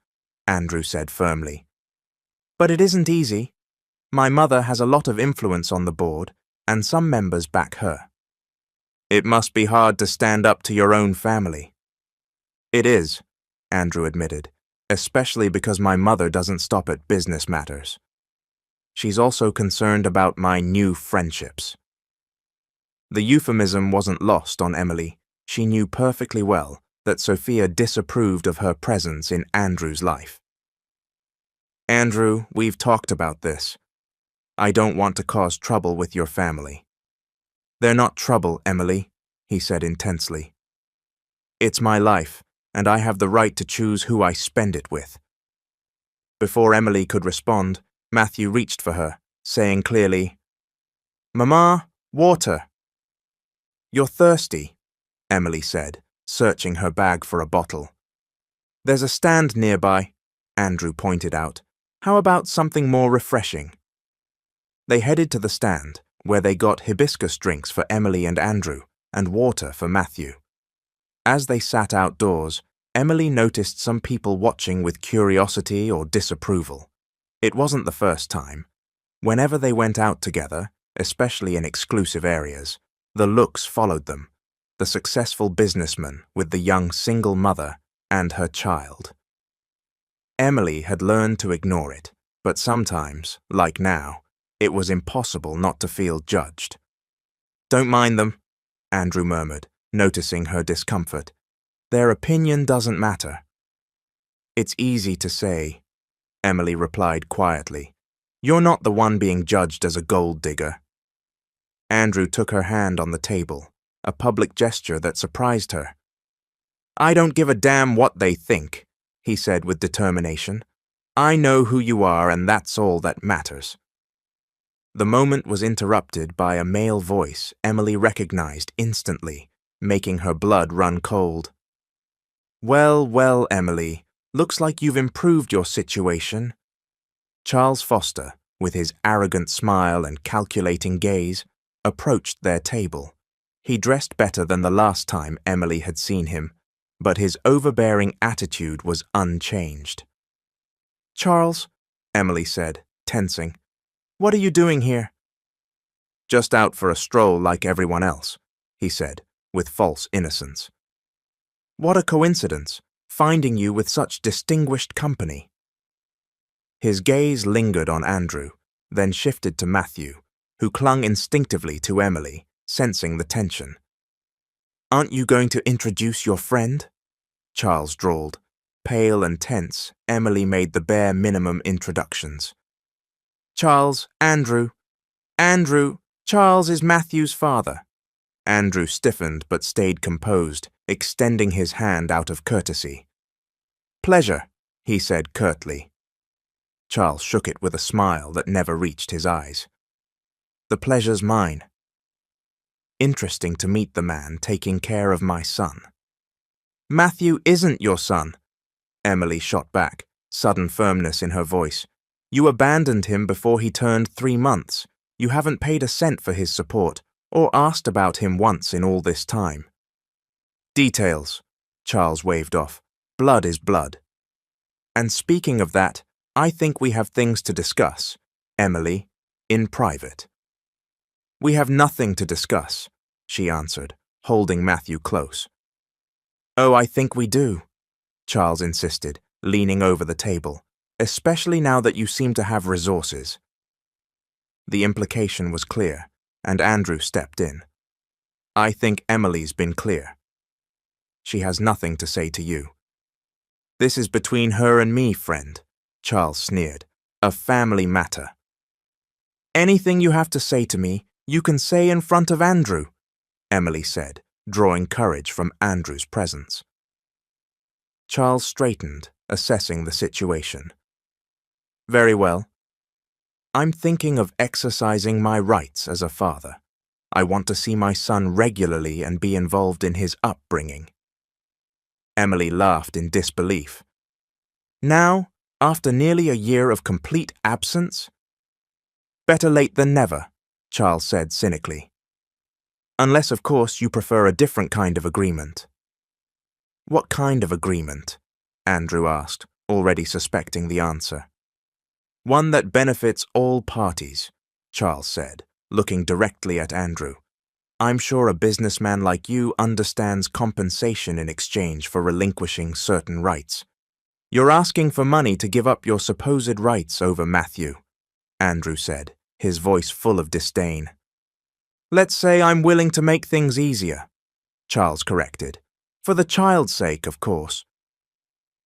Andrew said firmly. "But it isn't easy. My mother has a lot of influence on the board, and some members back her." "It must be hard to stand up to your own family." "It is," Andrew admitted, "especially because my mother doesn't stop at business matters. She's also concerned about my new friendships." The euphemism wasn't lost on Emily. She knew perfectly well that Sophia disapproved of her presence in Andrew's life. "Andrew, we've talked about this. I don't want to cause trouble with your family." "They're not trouble, Emily," he said intensely. "It's my life, and I have the right to choose who I spend it with." Before Emily could respond, Matthew reached for her, saying clearly, "Mama, water." "You're thirsty," Emily said, searching her bag for a bottle. "There's a stand nearby," Andrew pointed out. "How about something more refreshing?" They headed to the stand, where they got hibiscus drinks for Emily and Andrew, and water for Matthew. As they sat outdoors, Emily noticed some people watching with curiosity or disapproval. It wasn't the first time. Whenever they went out together, especially in exclusive areas, the looks followed them, the successful businessman with the young single mother and her child. Emily had learned to ignore it, but sometimes, like now, it was impossible not to feel judged. "Don't mind them," Andrew murmured, noticing her discomfort. "Their opinion doesn't matter." "It's easy to say," Emily replied quietly. "You're not the one being judged as a gold digger." Andrew took her hand on the table, a public gesture that surprised her. "I don't give a damn what they think," he said with determination. "I know who you are, and that's all that matters." The moment was interrupted by a male voice Emily recognized instantly, making her blood run cold. "Well, well, Emily, looks like you've improved your situation." Charles Foster, with his arrogant smile and calculating gaze, approached their table. He dressed better than the last time Emily had seen him, but his overbearing attitude was unchanged. "Charles," Emily said, tensing, What are you doing here? Just out for a stroll like everyone else, he said, with false innocence. What a coincidence, finding you with such distinguished company. His gaze lingered on Andrew, then shifted to Matthew, who clung instinctively to Emily, sensing the tension. Aren't you going to introduce your friend? Charles drawled. Pale and tense, Emily made the bare minimum introductions. Charles, Andrew. Andrew, Charles is Matthew's father. Andrew stiffened but stayed composed, extending his hand out of courtesy. Pleasure, he said curtly. Charles shook it with a smile that never reached his eyes. The pleasure's mine. Interesting to meet the man taking care of my son. Matthew isn't your son, Emily shot back, sudden firmness in her voice. You abandoned him before he turned 3 months. You haven't paid a cent for his support, or asked about him once in all this time. Details, Charles waved off. Blood is blood. And speaking of that, I think we have things to discuss, Emily, in private. We have nothing to discuss, she answered, holding Matthew close. Oh, I think we do, Charles insisted, leaning over the table, especially now that you seem to have resources. The implication was clear, and Andrew stepped in. I think Emily's been clear. She has nothing to say to you. This is between her and me, friend, Charles sneered. A family matter. Anything you have to say to me, you can say in front of Andrew, Emily said, drawing courage from Andrew's presence. Charles straightened, assessing the situation. Very well. I'm thinking of exercising my rights as a father. I want to see my son regularly and be involved in his upbringing. Emily laughed in disbelief. Now, after nearly a year of complete absence? Better late than never, Charles said cynically. Unless, of course, you prefer a different kind of agreement. What kind of agreement? Andrew asked, already suspecting the answer. One that benefits all parties, Charles said, looking directly at Andrew. I'm sure a businessman like you understands compensation in exchange for relinquishing certain rights. You're asking for money to give up your supposed rights over Matthew, Andrew said, his voice full of disdain. Let's say I'm willing to make things easier, Charles corrected. For the child's sake, of course.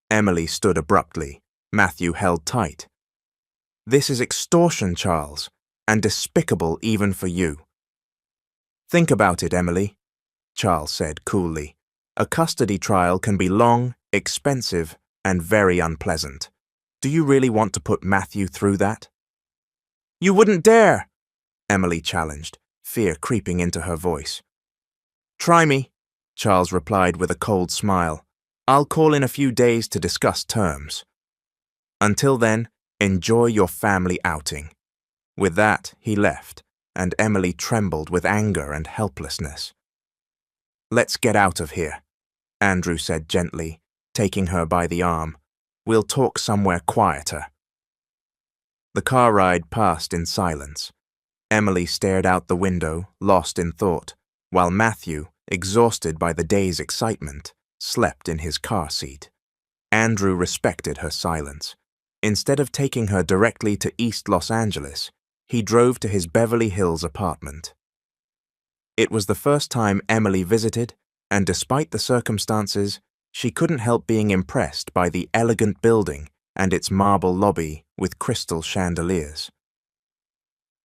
Emily stood abruptly. Matthew held tight. This is extortion, Charles, and despicable even for you. Think about it, Emily, Charles said coolly. A custody trial can be long, expensive, and very unpleasant. Do you really want to put Matthew through that? You wouldn't dare, Emily challenged, fear creeping into her voice. Try me, Charles replied with a cold smile. I'll call in a few days to discuss terms. Until then, enjoy your family outing. With that, he left, and Emily trembled with anger and helplessness. Let's get out of here, Andrew said gently, taking her by the arm. We'll talk somewhere quieter. The car ride passed in silence. Emily stared out the window, lost in thought, while Matthew, exhausted by the day's excitement, slept in his car seat. Andrew respected her silence. Instead of taking her directly to East Los Angeles, he drove to his Beverly Hills apartment. It was the first time Emily visited, and despite the circumstances, she couldn't help being impressed by the elegant building and its marble lobby with crystal chandeliers.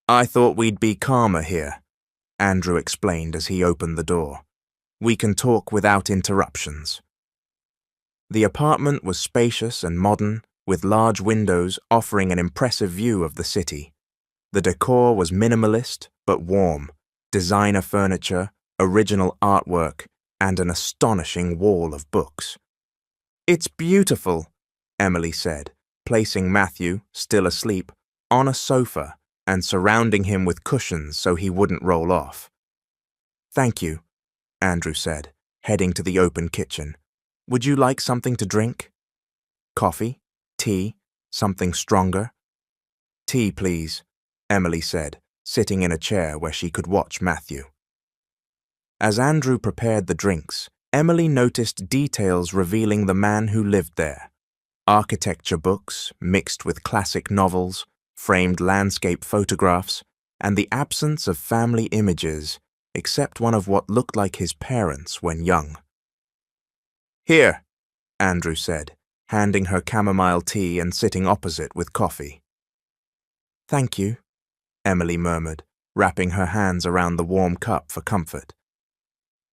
I thought we'd be calmer here, Andrew explained as he opened the door. We can talk without interruptions. The apartment was spacious and modern, with large windows offering an impressive view of the city. The decor was minimalist but warm, designer furniture, original artwork, and an astonishing wall of books. It's beautiful, Emily said, placing Matthew, still asleep, on a sofa and surrounding him with cushions so he wouldn't roll off. Thank you, Andrew said, heading to the open kitchen. Would you like something to drink? Coffee? Tea? Something stronger? Tea, please, Emily said, sitting in a chair where she could watch Matthew. As Andrew prepared the drinks, Emily noticed details revealing the man who lived there. Architecture books, mixed with classic novels, framed landscape photographs, and the absence of family images, except one of what looked like his parents when young. "Here," Andrew said, handing her chamomile tea and sitting opposite with coffee. "Thank you," Emily murmured, wrapping her hands around the warm cup for comfort.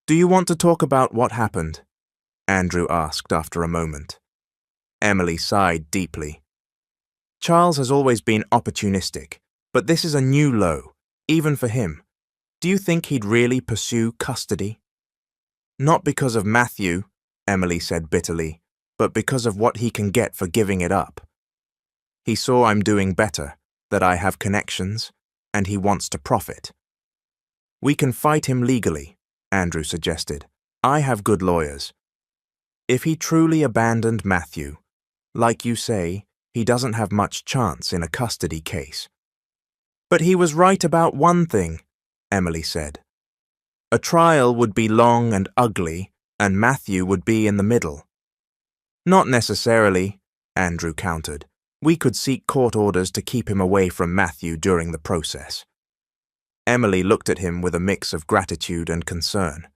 "Do you want to talk about what happened?" Andrew asked after a moment. Emily sighed deeply. "Charles has always been opportunistic, but this is a new low, even for him. Do you think he'd really pursue custody?" "Not because of Matthew," Emily said bitterly, "but because of what he can get for giving it up. He saw I'm doing better, that I have connections, and he wants to profit." "We can fight him legally," Andrew suggested. "I have good lawyers. If he truly abandoned Matthew, like you say, he doesn't have much chance in a custody case." "But he was right about one thing," Emily said. "A trial would be long and ugly, and Matthew would be in the middle." "Not necessarily," Andrew countered. "We could seek court orders to keep him away from Matthew during the process." Emily looked at him with a mix of gratitude and concern.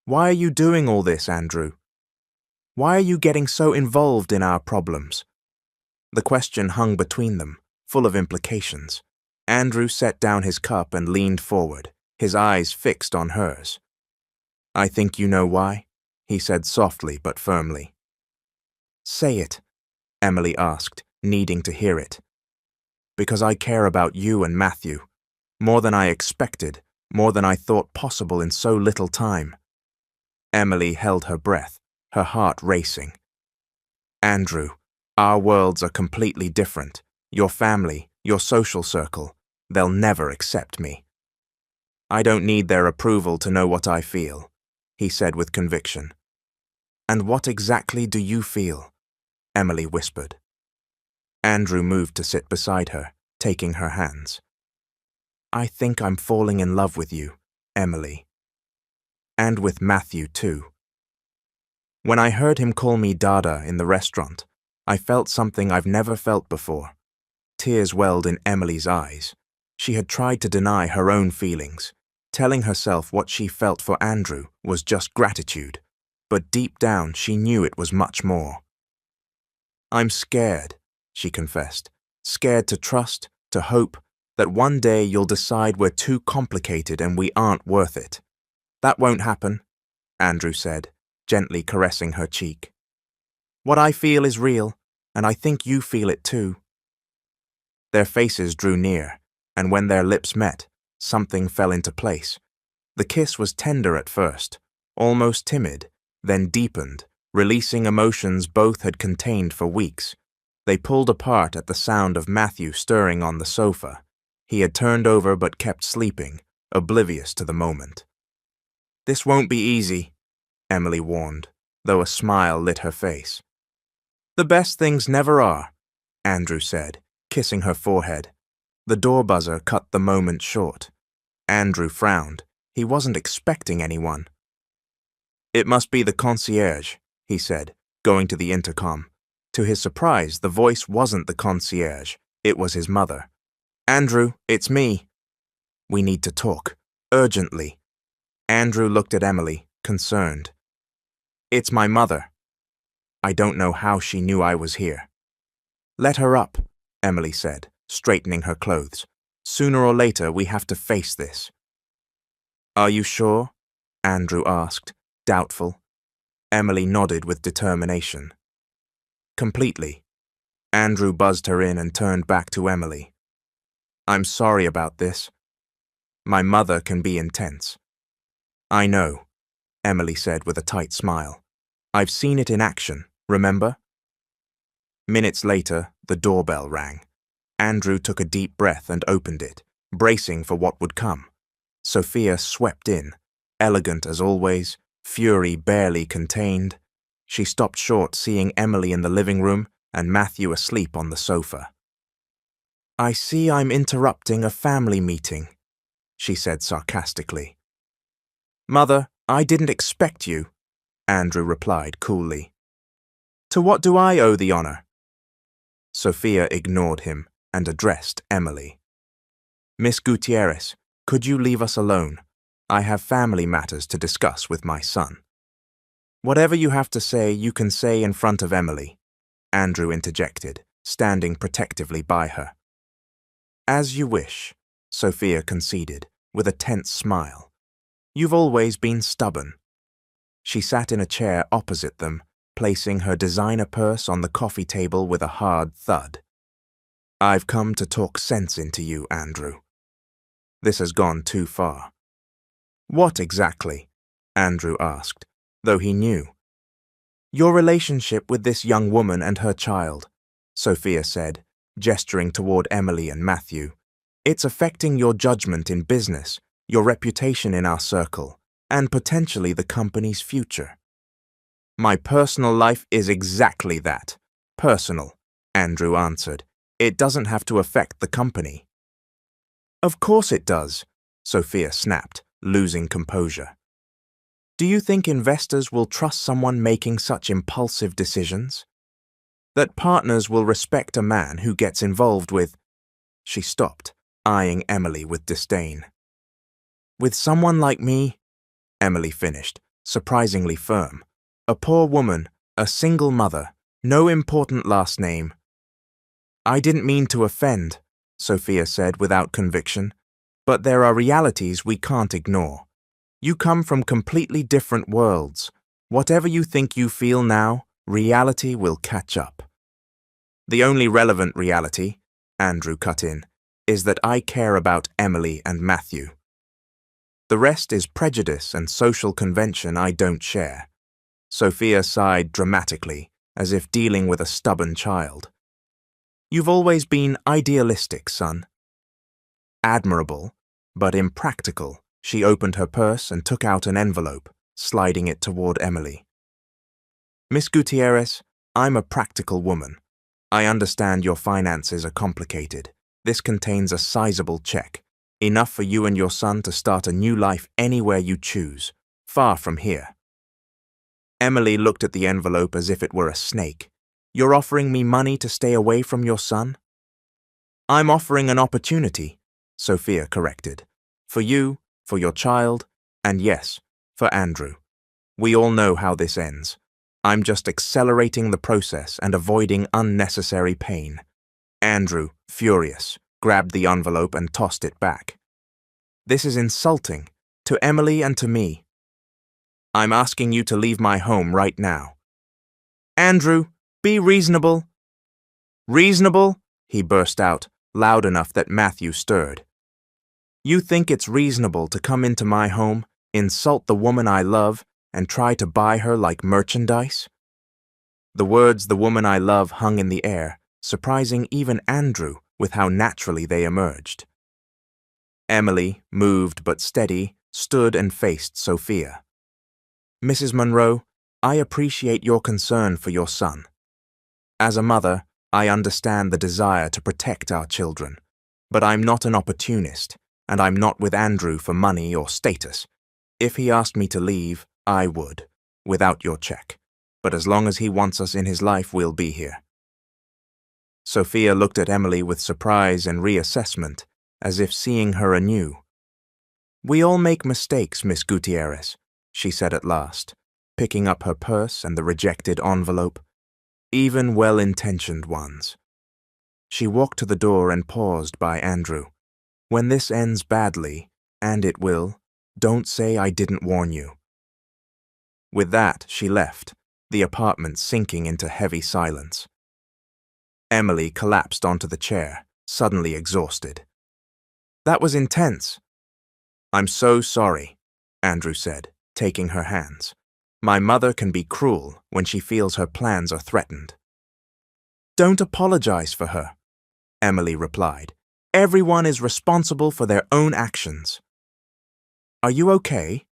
"Why are you doing all this, Andrew? Why are you getting so involved in our problems?" The question hung between them, full of implications. Andrew set down his cup and leaned forward, his eyes fixed on hers. "I think you know why," he said softly but firmly. "Say it," Emily asked, needing to hear it. "Because I care about you and Matthew, more than I expected, more than I thought possible in so little time." Emily held her breath, her heart racing. "Andrew, our worlds are completely different. Your family, your social circle, they'll never accept me." "I don't need their approval to know what I feel," he said with conviction. "And what exactly do you feel?" Emily whispered. Andrew moved to sit beside her, taking her hands. "I think I'm falling in love with you, Emily. And with Matthew, too. When I heard him call me Dada in the restaurant, I felt something I've never felt before." Tears welled in Emily's eyes. She had tried to deny her own feelings, telling herself what she felt for Andrew was just gratitude, but deep down she knew it was much more. "I'm scared," she confessed, "scared to trust, to hope, that one day you'll decide we're too complicated and we aren't worth it." "That won't happen," Andrew said, gently caressing her cheek. "What I feel is real, and I think you feel it too." Their faces drew near, and when their lips met, something fell into place. The kiss was tender at first, almost timid, then deepened, releasing emotions both had contained for weeks. They pulled apart at the sound of Matthew stirring on the sofa. He had turned over but kept sleeping, oblivious to the moment. "This won't be easy," Emily warned, though a smile lit her face. "The best things never are," Andrew said, kissing her forehead. The door buzzer cut the moment short. Andrew frowned. He wasn't expecting anyone. "It must be the concierge," he said, going to the intercom. To his surprise, the voice wasn't the concierge. It was his mother. "Andrew, it's me." "We need to talk. Urgently." Andrew looked at Emily, concerned. "It's my mother." "I don't know how she knew I was here." "Let her up," Emily said, straightening her clothes. "Sooner or later we have to face this." "Are you sure?" Andrew asked, doubtful. Emily nodded with determination. "Completely." Andrew buzzed her in and turned back to Emily. "I'm sorry about this. My mother can be intense." "I know," Emily said with a tight smile. "I've seen it in action, remember?" Minutes later, the doorbell rang. Andrew took a deep breath and opened it, bracing for what would come. Sophia swept in, elegant as always, fury barely contained. She stopped short seeing Emily in the living room and Matthew asleep on the sofa. I see I'm interrupting a family meeting, she said sarcastically. Mother, I didn't expect you, Andrew replied coolly. To what do I owe the honor? Sophia ignored him and addressed Emily. Miss Gutierrez, could you leave us alone? I have family matters to discuss with my son. Whatever you have to say, you can say in front of Emily, Andrew interjected, standing protectively by her. As you wish, Sophia conceded, with a tense smile. You've always been stubborn. She sat in a chair opposite them, placing her designer purse on the coffee table with a hard thud. I've come to talk sense into you, Andrew. This has gone too far. What exactly? Andrew asked, though he knew. Your relationship with this young woman and her child, Sophia said, gesturing toward Emily and Matthew. It's affecting your judgment in business, your reputation in our circle, and potentially the company's future. My personal life is exactly that. Personal, Andrew answered. It doesn't have to affect the company. Of course it does, Sophia snapped, losing composure. Do you think investors will trust someone making such impulsive decisions? That partners will respect a man who gets involved with… She stopped, eyeing Emily with disdain. With someone like me, Emily finished, surprisingly firm. A poor woman, a single mother, no important last name. I didn't mean to offend, Sophia said without conviction, but there are realities we can't ignore. You come from completely different worlds. Whatever you think you feel now, reality will catch up. The only relevant reality, Andrew cut in, is that I care about Emily and Matthew. The rest is prejudice and social convention I don't share. Sophia sighed dramatically, as if dealing with a stubborn child. You've always been idealistic, son. Admirable, but impractical. She opened her purse and took out an envelope, sliding it toward Emily. Miss Gutierrez, I'm a practical woman. I understand your finances are complicated. This contains a sizable check, enough for you and your son to start a new life anywhere you choose, far from here. Emily looked at the envelope as if it were a snake. You're offering me money to stay away from your son? I'm offering an opportunity, Sophia corrected. For you, for your child, and yes, for Andrew. We all know how this ends. I'm just accelerating the process and avoiding unnecessary pain. Andrew, furious, grabbed the envelope and tossed it back. This is insulting, to Emily and to me. I'm asking you to leave my home right now. Andrew, be reasonable. Reasonable? He burst out, loud enough that Matthew stirred. You think it's reasonable to come into my home, insult the woman I love, and try to buy her like merchandise? The words "the woman I love" hung in the air, surprising even Andrew with how naturally they emerged. Emily, moved but steady, stood and faced Sophia. Mrs. Monroe, I appreciate your concern for your son. As a mother, I understand the desire to protect our children, but I'm not an opportunist, and I'm not with Andrew for money or status. If he asked me to leave, I would, without your check. But as long as he wants us in his life, we'll be here. Sophia looked at Emily with surprise and reassessment, as if seeing her anew. We all make mistakes, Miss Gutierrez, she said at last, picking up her purse and the rejected envelope, even well-intentioned ones. She walked to the door and paused by Andrew. When this ends badly, and it will, don't say I didn't warn you. With that, she left, the apartment sinking into heavy silence. Emily collapsed onto the chair, suddenly exhausted. That was intense. I'm so sorry, Andrew said, taking her hands. My mother can be cruel when she feels her plans are threatened. Don't apologize for her, Emily replied. Everyone is responsible for their own actions. Are you okay?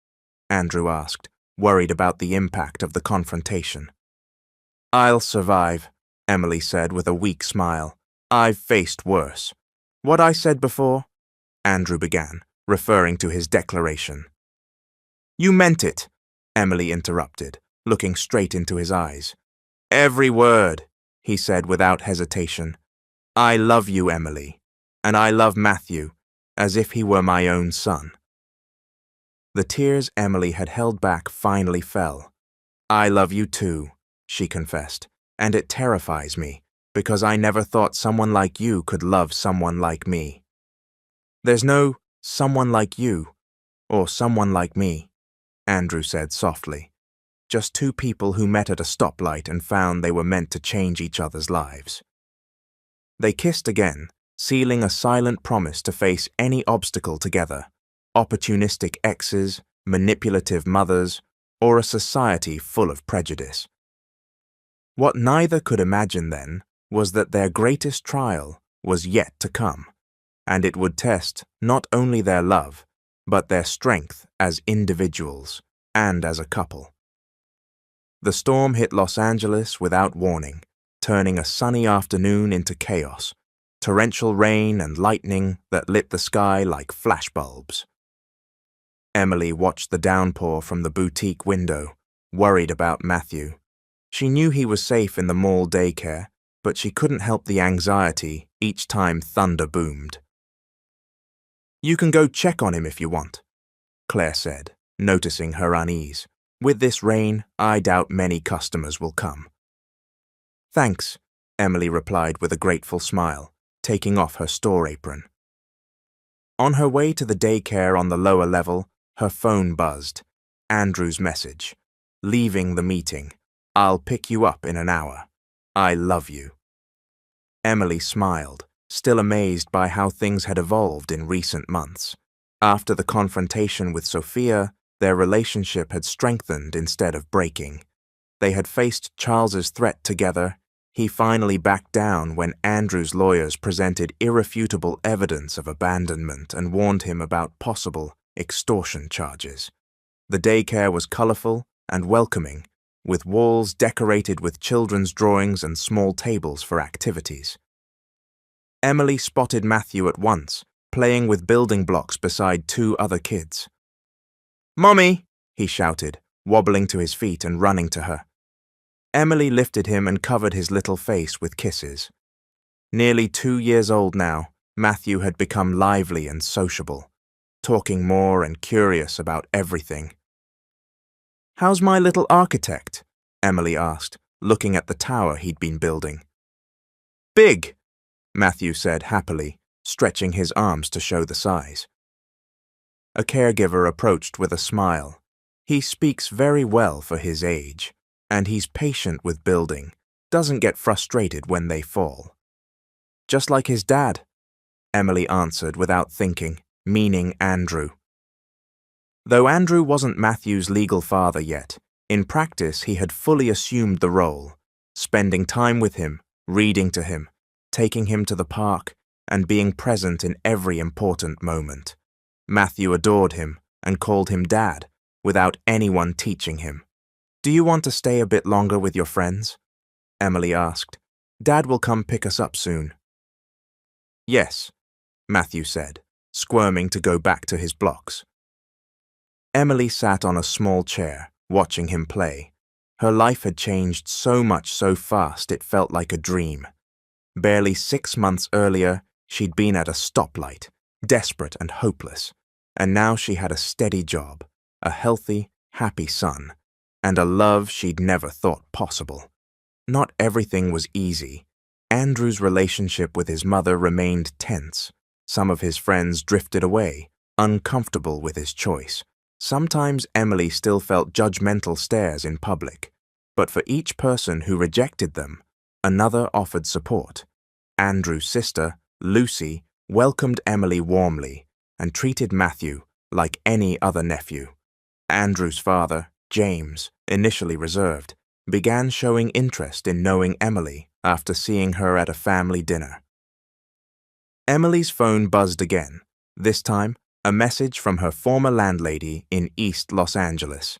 Andrew asked, worried about the impact of the confrontation. I'll survive, Emily said with a weak smile. I've faced worse. What I said before, Andrew began, referring to his declaration. You meant it, Emily interrupted, looking straight into his eyes. Every word, he said without hesitation. I love you, Emily, and I love Matthew, as if he were my own son. The tears Emily had held back finally fell. I love you too, she confessed, and it terrifies me, because I never thought someone like you could love someone like me. There's no someone like you, or someone like me, Andrew said softly. Just two people who met at a stoplight and found they were meant to change each other's lives. They kissed again, sealing a silent promise to face any obstacle together, opportunistic exes, manipulative mothers, or a society full of prejudice. What neither could imagine then was that their greatest trial was yet to come, and it would test not only their love, but their strength as individuals and as a couple. The storm hit Los Angeles without warning, turning a sunny afternoon into chaos, torrential rain and lightning that lit the sky like flashbulbs. Emily watched the downpour from the boutique window, worried about Matthew. She knew he was safe in the mall daycare, but she couldn't help the anxiety each time thunder boomed. You can go check on him if you want, Claire said, noticing her unease. With this rain, I doubt many customers will come. Thanks, Emily replied with a grateful smile, taking off her store apron. On her way to the daycare on the lower level, her phone buzzed. Andrew's message. Leaving the meeting. I'll pick you up in an hour. I love you. Emily smiled, still amazed by how things had evolved in recent months. After the confrontation with Sophia, their relationship had strengthened instead of breaking. They had faced Charles's threat together. He finally backed down when Andrew's lawyers presented irrefutable evidence of abandonment and warned him about possible extortion charges. The daycare was colorful and welcoming, with walls decorated with children's drawings and small tables for activities. Emily spotted Matthew at once, playing with building blocks beside two other kids. Mommy, he shouted, wobbling to his feet and running to her. Emily lifted him and covered his little face with kisses. Nearly 2 years old now, Matthew had become lively and sociable, talking more and curious about everything. How's my little architect? Emily asked, looking at the tower he'd been building. Big, Matthew said happily, stretching his arms to show the size. A caregiver approached with a smile. He speaks very well for his age, and he's patient with building, doesn't get frustrated when they fall. Just like his dad, Emily answered without thinking, meaning Andrew. Though Andrew wasn't Matthew's legal father yet, in practice he had fully assumed the role, spending time with him, reading to him, taking him to the park, and being present in every important moment. Matthew adored him and called him Dad, without anyone teaching him. Do you want to stay a bit longer with your friends? Emily asked. Dad will come pick us up soon. Yes, Matthew said, squirming to go back to his blocks. Emily sat on a small chair, watching him play. Her life had changed so much so fast it felt like a dream. Barely 6 months earlier, she'd been at a stoplight, desperate and hopeless, and now she had a steady job, a healthy, happy son, and a love she'd never thought possible. Not everything was easy. Andrew's relationship with his mother remained tense. Some of his friends drifted away, uncomfortable with his choice. Sometimes Emily still felt judgmental stares in public, but for each person who rejected them, another offered support. Andrew's sister, Lucy, welcomed Emily warmly and treated Matthew like any other nephew. Andrew's father, James, initially reserved, began showing interest in knowing Emily after seeing her at a family dinner. Emily's phone buzzed again, this time a message from her former landlady in East Los Angeles.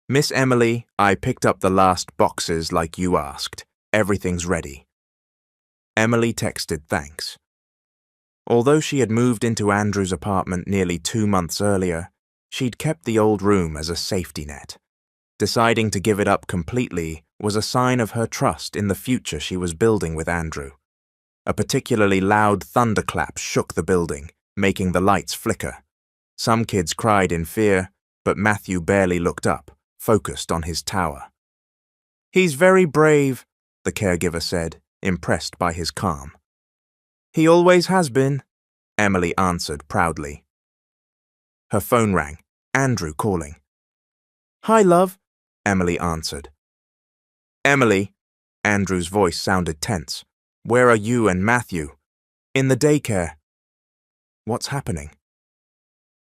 Miss Emily, I picked up the last boxes like you asked. Everything's ready. Emily texted thanks. Although she had moved into Andrew's apartment nearly 2 months earlier, she'd kept the old room as a safety net. Deciding to give it up completely was a sign of her trust in the future she was building with Andrew. A particularly loud thunderclap shook the building, making the lights flicker. Some kids cried in fear, but Matthew barely looked up, focused on his tower. "He's very brave," the caregiver said, impressed by his calm. "He always has been," Emily answered proudly. Her phone rang, Andrew calling. "Hi, love," Emily answered. "Emily," Andrew's voice sounded tense. "Where are you and Matthew?" "In the daycare." "What's happening?"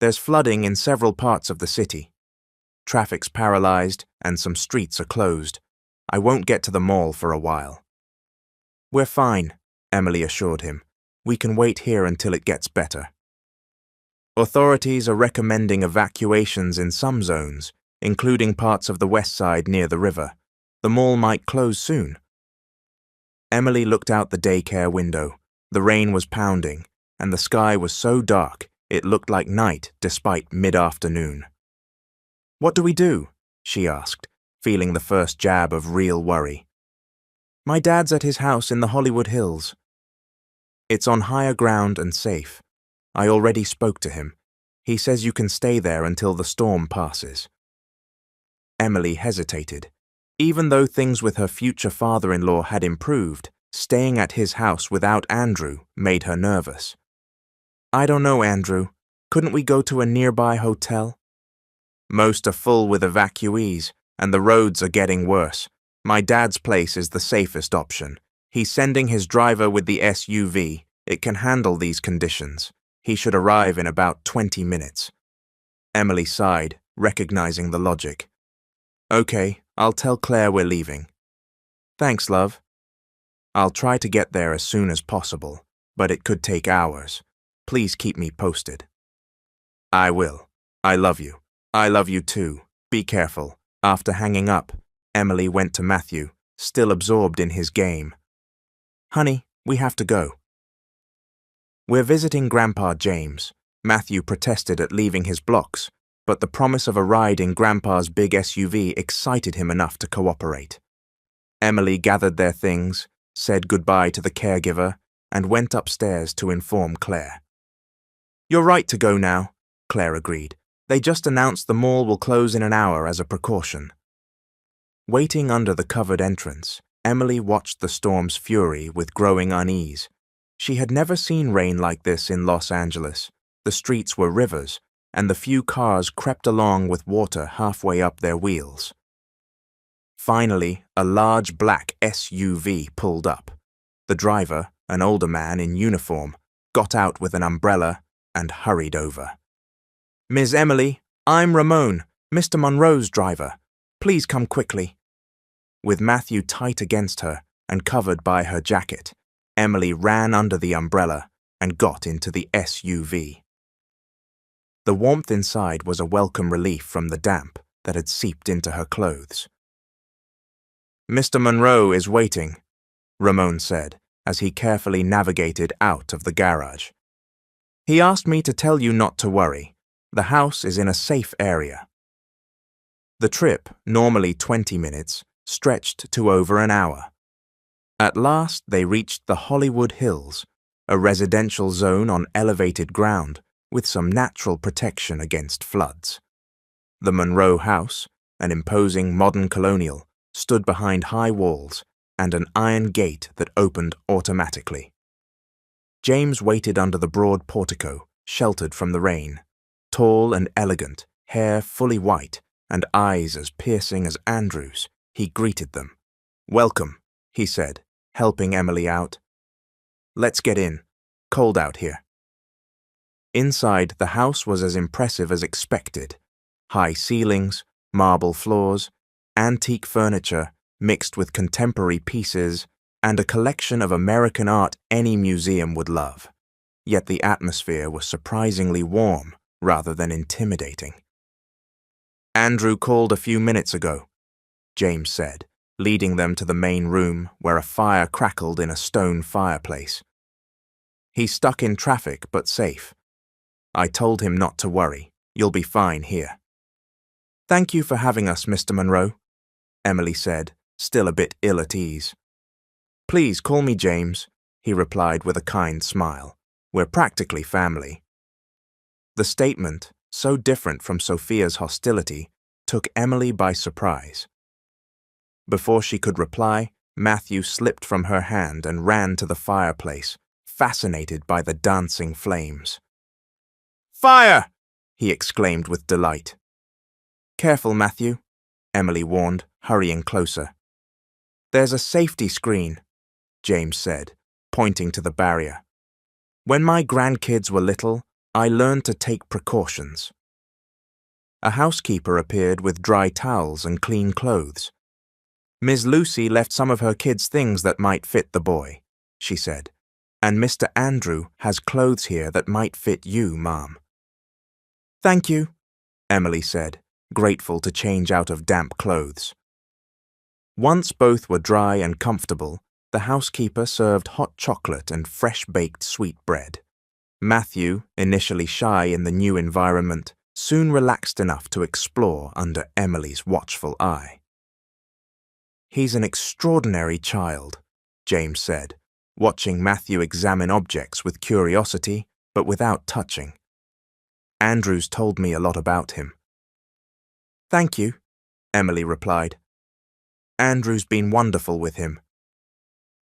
"There's flooding in several parts of the city. Traffic's paralyzed and some streets are closed. I won't get to the mall for a while." "We're fine," Emily assured him. "We can wait here until it gets better." Authorities are recommending evacuations in some zones, including parts of the west side near the river. The mall might close soon. Emily looked out the daycare window. The rain was pounding, and the sky was so dark it looked like night despite mid-afternoon. "What do we do?" she asked, feeling the first jab of real worry. "My dad's at his house in the Hollywood Hills. It's on higher ground and safe. I already spoke to him. He says you can stay there until the storm passes." Emily hesitated. Even though things with her future father-in-law had improved, staying at his house without Andrew made her nervous. "I don't know, Andrew. Couldn't we go to a nearby hotel?" "Most are full with evacuees, and the roads are getting worse. My dad's place is the safest option. He's sending his driver with the SUV. It can handle these conditions. He should arrive in about 20 minutes. Emily sighed, recognizing the logic. "Okay, I'll tell Claire we're leaving." "Thanks, love." "I'll try to get there as soon as possible, but it could take hours. Please keep me posted." "I will. I love you. I love you too. Be careful." After hanging up, Emily went to Matthew, still absorbed in his game. "Honey, we have to go." "We're visiting Grandpa James." Matthew protested at leaving his blocks, but the promise of a ride in Grandpa's big SUV excited him enough to cooperate. Emily gathered their things, said goodbye to the caregiver, and went upstairs to inform Claire. "You're right to go now," Claire agreed. "They just announced the mall will close in an hour as a precaution." Waiting under the covered entrance, Emily watched the storm's fury with growing unease. She had never seen rain like this in Los Angeles. The streets were rivers, and the few cars crept along with water halfway up their wheels. Finally, a large black SUV pulled up. The driver, an older man in uniform, got out with an umbrella and hurried over. "Ms. Emily, I'm Ramon, Mr. Monroe's driver. Please come quickly." With Matthew tight against her and covered by her jacket, Emily ran under the umbrella and got into the SUV. The warmth inside was a welcome relief from the damp that had seeped into her clothes. "Mr. Monroe is waiting," Ramon said as he carefully navigated out of the garage. "He asked me to tell you not to worry. The house is in a safe area." The trip, normally 20 minutes, stretched to over an hour. At last they reached the Hollywood Hills, a residential zone on elevated ground with some natural protection against floods. The Monroe house, an imposing modern colonial, stood behind high walls and an iron gate that opened automatically. James waited under the broad portico, sheltered from the rain. Tall and elegant, hair fully white, and eyes as piercing as Andrew's, he greeted them. "Welcome," he said, helping Emily out. "Let's get in. Cold out here." Inside, the house was as impressive as expected. High ceilings, marble floors, antique furniture mixed with contemporary pieces, and a collection of American art any museum would love. Yet the atmosphere was surprisingly warm rather than intimidating. "Andrew called a few minutes ago," James said, leading them to the main room where a fire crackled in a stone fireplace. He's stuck in traffic but safe. I told him not to worry. You'll be fine here. Thank you for having us, Mr. Monroe, Emily said, still a bit ill at ease. Please call me James, he replied with a kind smile. We're practically family. The statement, so different from Sophia's hostility, took Emily by surprise. Before she could reply, Matthew slipped from her hand and ran to the fireplace, fascinated by the dancing flames. Fire! He exclaimed with delight. Careful, Matthew, Emily warned, hurrying closer. There's a safety screen, James said, pointing to the barrier. When my grandkids were little, I learned to take precautions. A housekeeper appeared with dry towels and clean clothes. Miss Lucy left some of her kids' things that might fit the boy, she said, and Mr. Andrew has clothes here that might fit you, Ma'am. Thank you, Emily said, grateful to change out of damp clothes. Once both were dry and comfortable, the housekeeper served hot chocolate and fresh-baked sweetbread. Matthew, initially shy in the new environment, soon relaxed enough to explore under Emily's watchful eye. He's an extraordinary child, James said, watching Matthew examine objects with curiosity, but without touching. Andrew's told me a lot about him. Thank you, Emily replied. Andrew's been wonderful with him.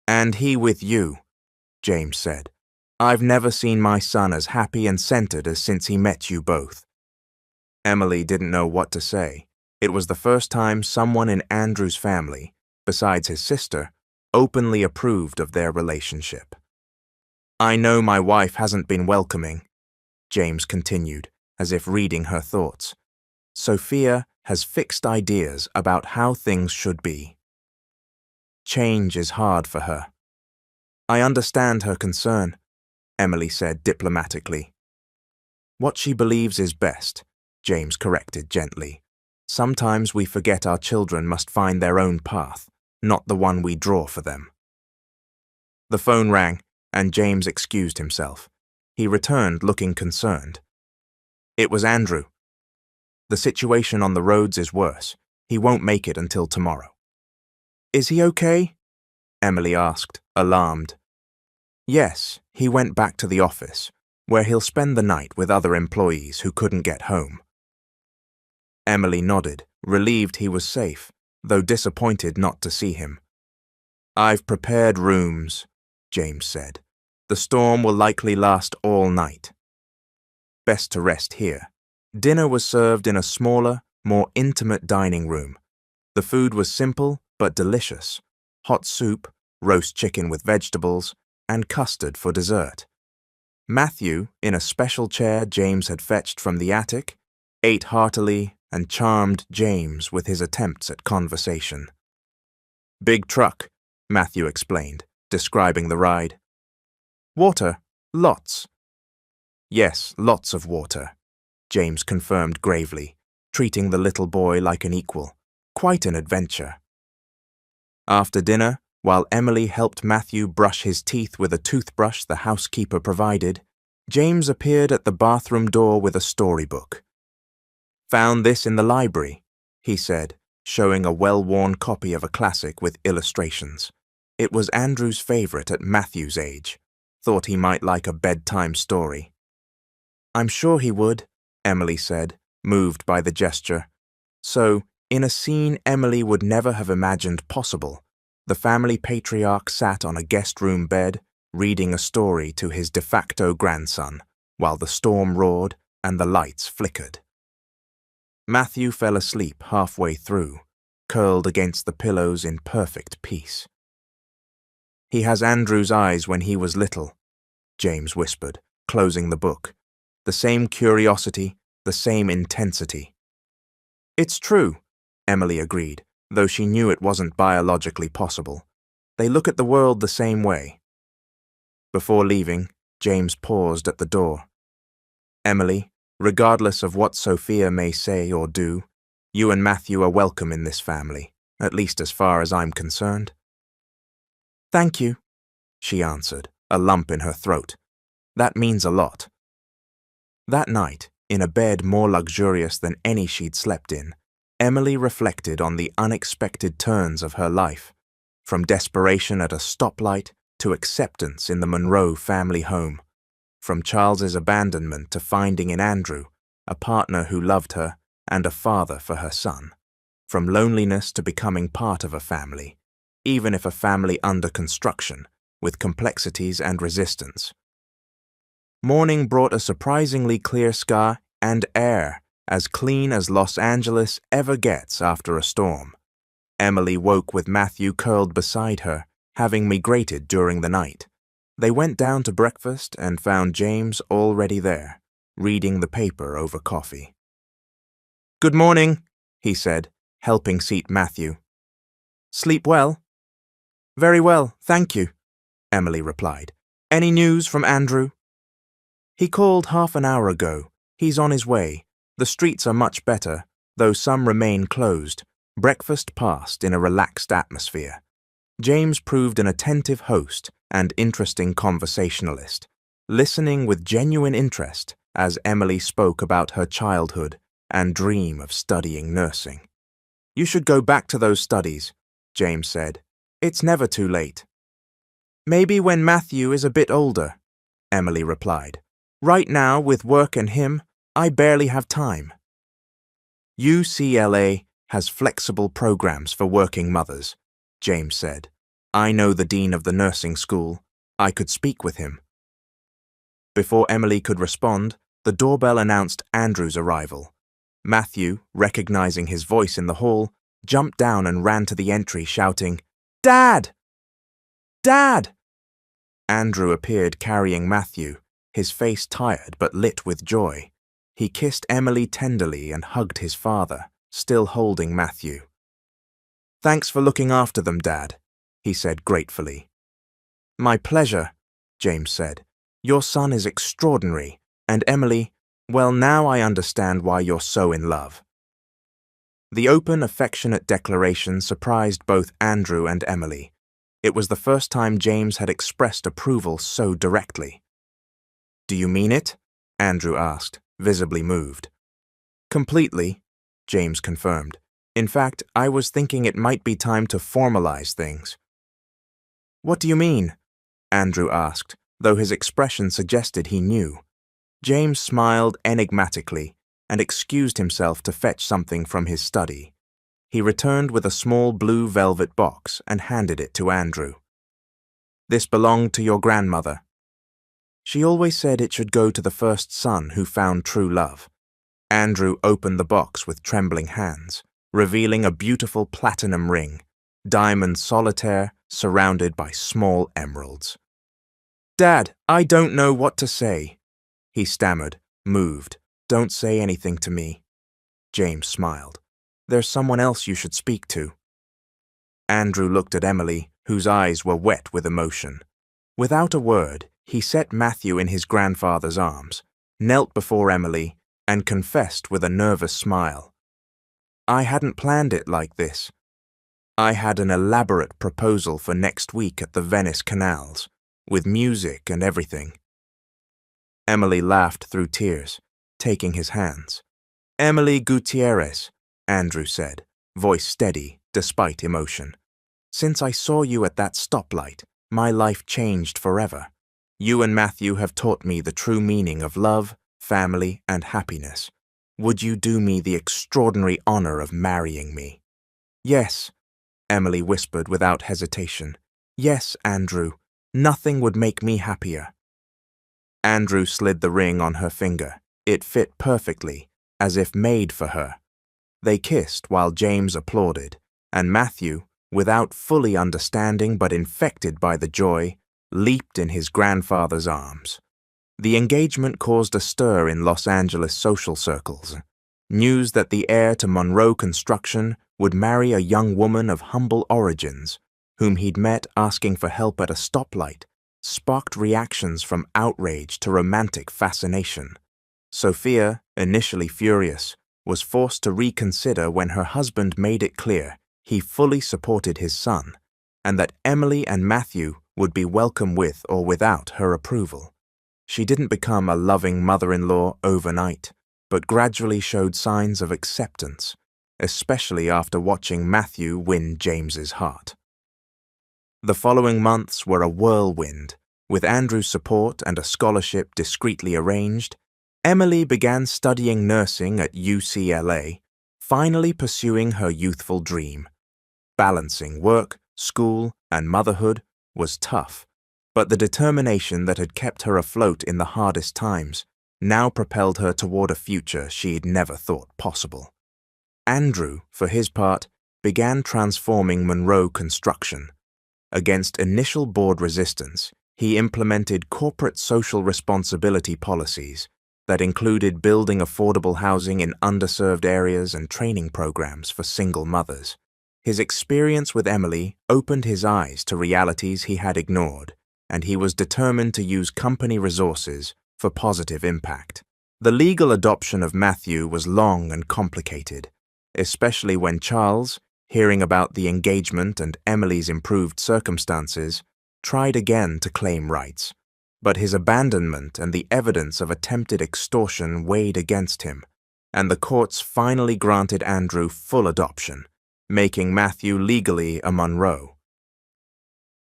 And he with you, James said. I've never seen my son as happy and centered as since he met you both. Emily didn't know what to say. It was the first time someone in Andrew's family, besides his sister, openly approved of their relationship. I know my wife hasn't been welcoming, James continued, as if reading her thoughts. Sophia has fixed ideas about how things should be. Change is hard for her. I understand her concern, Emily said diplomatically. What she believes is best, James corrected gently. Sometimes we forget our children must find their own path, not the one we draw for them. The phone rang, and James excused himself. He returned looking concerned. It was Andrew. The situation on the roads is worse. He won't make it until tomorrow. Is he okay? Emily asked, alarmed. Yes, he went back to the office, where he'll spend the night with other employees who couldn't get home. Emily nodded, relieved he was safe, though disappointed not to see him. I've prepared rooms, James said. The storm will likely last all night. Best to rest here. Dinner was served in a smaller, more intimate dining room. The food was simple but delicious. Hot soup, roast chicken with vegetables, and custard for dessert. Matthew, in a special chair James had fetched from the attic, ate heartily and charmed James with his attempts at conversation. Big truck, Matthew explained, describing the ride. Water, lots. Yes, lots of water, James confirmed gravely, treating the little boy like an equal. Quite an adventure. After dinner, while Emily helped Matthew brush his teeth with a toothbrush the housekeeper provided, James appeared at the bathroom door with a storybook. Found this in the library, he said, showing a well-worn copy of a classic with illustrations. It was Andrew's favorite at Matthew's age. Thought he might like a bedtime story. I'm sure he would, Emily said, moved by the gesture. So, in a scene Emily would never have imagined possible, the family patriarch sat on a guest room bed, reading a story to his de facto grandson, while the storm roared and the lights flickered. Matthew fell asleep halfway through, curled against the pillows in perfect peace. He has Andrew's eyes when he was little, James whispered, closing the book. The same curiosity, the same intensity. It's true, Emily agreed, though she knew it wasn't biologically possible. They look at the world the same way. Before leaving, James paused at the door. Emily, regardless of what Sophia may say or do, you and Matthew are welcome in this family, at least as far as I'm concerned. Thank you, she answered, a lump in her throat, That means a lot. That night, in a bed more luxurious than any she'd slept in, Emily reflected on the unexpected turns of her life, from desperation at a stoplight to acceptance in the Monroe family home, from Charles's abandonment to finding in Andrew a partner who loved her and a father for her son, from loneliness to becoming part of a family, even if a family under construction, with complexities and resistance. Morning brought a surprisingly clear sky and air, as clean as Los Angeles ever gets after a storm. Emily woke with Matthew curled beside her, having migrated during the night. They went down to breakfast and found James already there, reading the paper over coffee. "Good morning," he said, helping seat Matthew. "Sleep well?" "Very well, thank you," Emily replied. "Any news from Andrew?" "He called half an hour ago. He's on his way. The streets are much better, though some remain closed." Breakfast passed in a relaxed atmosphere. James proved an attentive host and interesting conversationalist, listening with genuine interest as Emily spoke about her childhood and dream of studying nursing. "You should go back to those studies," James said. "It's never too late." "Maybe when Matthew is a bit older," Emily replied. "Right now, with work and him, I barely have time." "UCLA has flexible programs for working mothers," James said. "I know the dean of the nursing school. I could speak with him." Before Emily could respond, the doorbell announced Andrew's arrival. Matthew, recognizing his voice in the hall, jumped down and ran to the entry, shouting, "Dad! Dad!" Andrew appeared carrying Matthew, his face tired but lit with joy. He kissed Emily tenderly and hugged his father, still holding Matthew. "Thanks for looking after them, Dad," he said gratefully. "My pleasure," James said. "Your son is extraordinary, and Emily, well, now I understand why you're so in love." The open, affectionate declaration surprised both Andrew and Emily. It was the first time James had expressed approval so directly. "Do you mean it?" Andrew asked, visibly moved. "Completely," James confirmed. "In fact, I was thinking it might be time to formalize things." "What do you mean?" Andrew asked, though his expression suggested he knew. James smiled enigmatically and excused himself to fetch something from his study. He returned with a small blue velvet box and handed it to Andrew. "This belonged to your grandmother. She always said it should go to the first son who found true love." Andrew opened the box with trembling hands, revealing a beautiful platinum ring, diamond solitaire surrounded by small emeralds. "Dad, I don't know what to say," he stammered, moved. "Don't say anything to me." James smiled. "There's someone else you should speak to." Andrew looked at Emily, whose eyes were wet with emotion. Without a word, he set Matthew in his grandfather's arms, knelt before Emily, and confessed with a nervous smile. "I hadn't planned it like this. I had an elaborate proposal for next week at the Venice canals, with music and everything." Emily laughed through tears, taking his hands. "Emily Gutierrez," Andrew said, voice steady despite emotion. "Since I saw you at that stoplight, my life changed forever. You and Matthew have taught me the true meaning of love, family, and happiness. Would you do me the extraordinary honor of marrying me?" "Yes," Emily whispered without hesitation. "Yes, Andrew. Nothing would make me happier." Andrew slid the ring on her finger. It fit perfectly, as if made for her. They kissed while James applauded, and Matthew, without fully understanding but infected by the joy, leaped in his grandfather's arms. The engagement caused a stir in Los Angeles social circles. News that the heir to Monroe Construction would marry a young woman of humble origins, whom he'd met asking for help at a stoplight, sparked reactions from outrage to romantic fascination. Sophia, initially furious, was forced to reconsider when her husband made it clear he fully supported his son, and that Emily and Matthew would be welcome with or without her approval. She didn't become a loving mother-in-law overnight, but gradually showed signs of acceptance, especially after watching Matthew win James's heart. The following months were a whirlwind. With Andrew's support and a scholarship discreetly arranged, Emily began studying nursing at UCLA, finally pursuing her youthful dream. Balancing work, school, and motherhood was tough, but the determination that had kept her afloat in the hardest times now propelled her toward a future she'd never thought possible. Andrew, for his part, began transforming Monroe Construction. Against initial board resistance, he implemented corporate social responsibility policies that included building affordable housing in underserved areas and training programs for single mothers. His experience with Emily opened his eyes to realities he had ignored, and he was determined to use company resources for positive impact. The legal adoption of Matthew was long and complicated, especially when Charles, hearing about the engagement and Emily's improved circumstances, tried again to claim rights. But his abandonment and the evidence of attempted extortion weighed against him, and the courts finally granted Andrew full adoption, making Matthew legally a Monroe.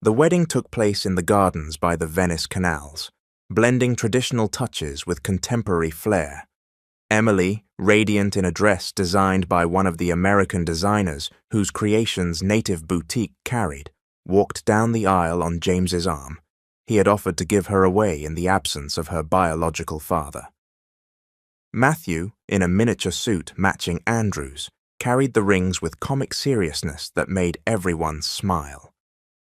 The wedding took place in the gardens by the Venice canals, blending traditional touches with contemporary flair. Emily, radiant in a dress designed by one of the American designers whose creations Native Boutique carried, walked down the aisle on James's arm. He had offered to give her away in the absence of her biological father. Matthew, in a miniature suit matching Andrew's, carried the rings with comic seriousness that made everyone smile.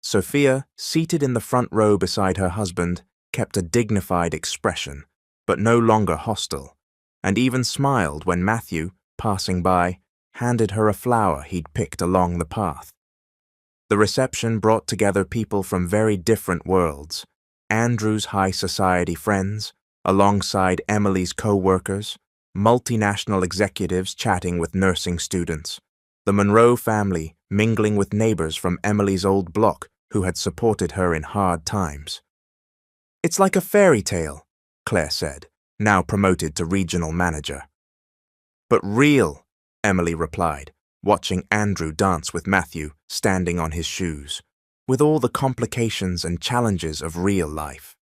Sophia, seated in the front row beside her husband, kept a dignified expression, but no longer hostile, and even smiled when Matthew, passing by, handed her a flower he'd picked along the path. The reception brought together people from very different worlds. Andrew's high society friends, alongside Emily's co-workers, multinational executives chatting with nursing students, the Monroe family mingling with neighbors from Emily's old block who had supported her in hard times. "It's like a fairy tale," Claire said, now promoted to regional manager. "But real," Emily replied, watching Andrew dance with Matthew standing on his shoes, with all the complications and challenges of real life.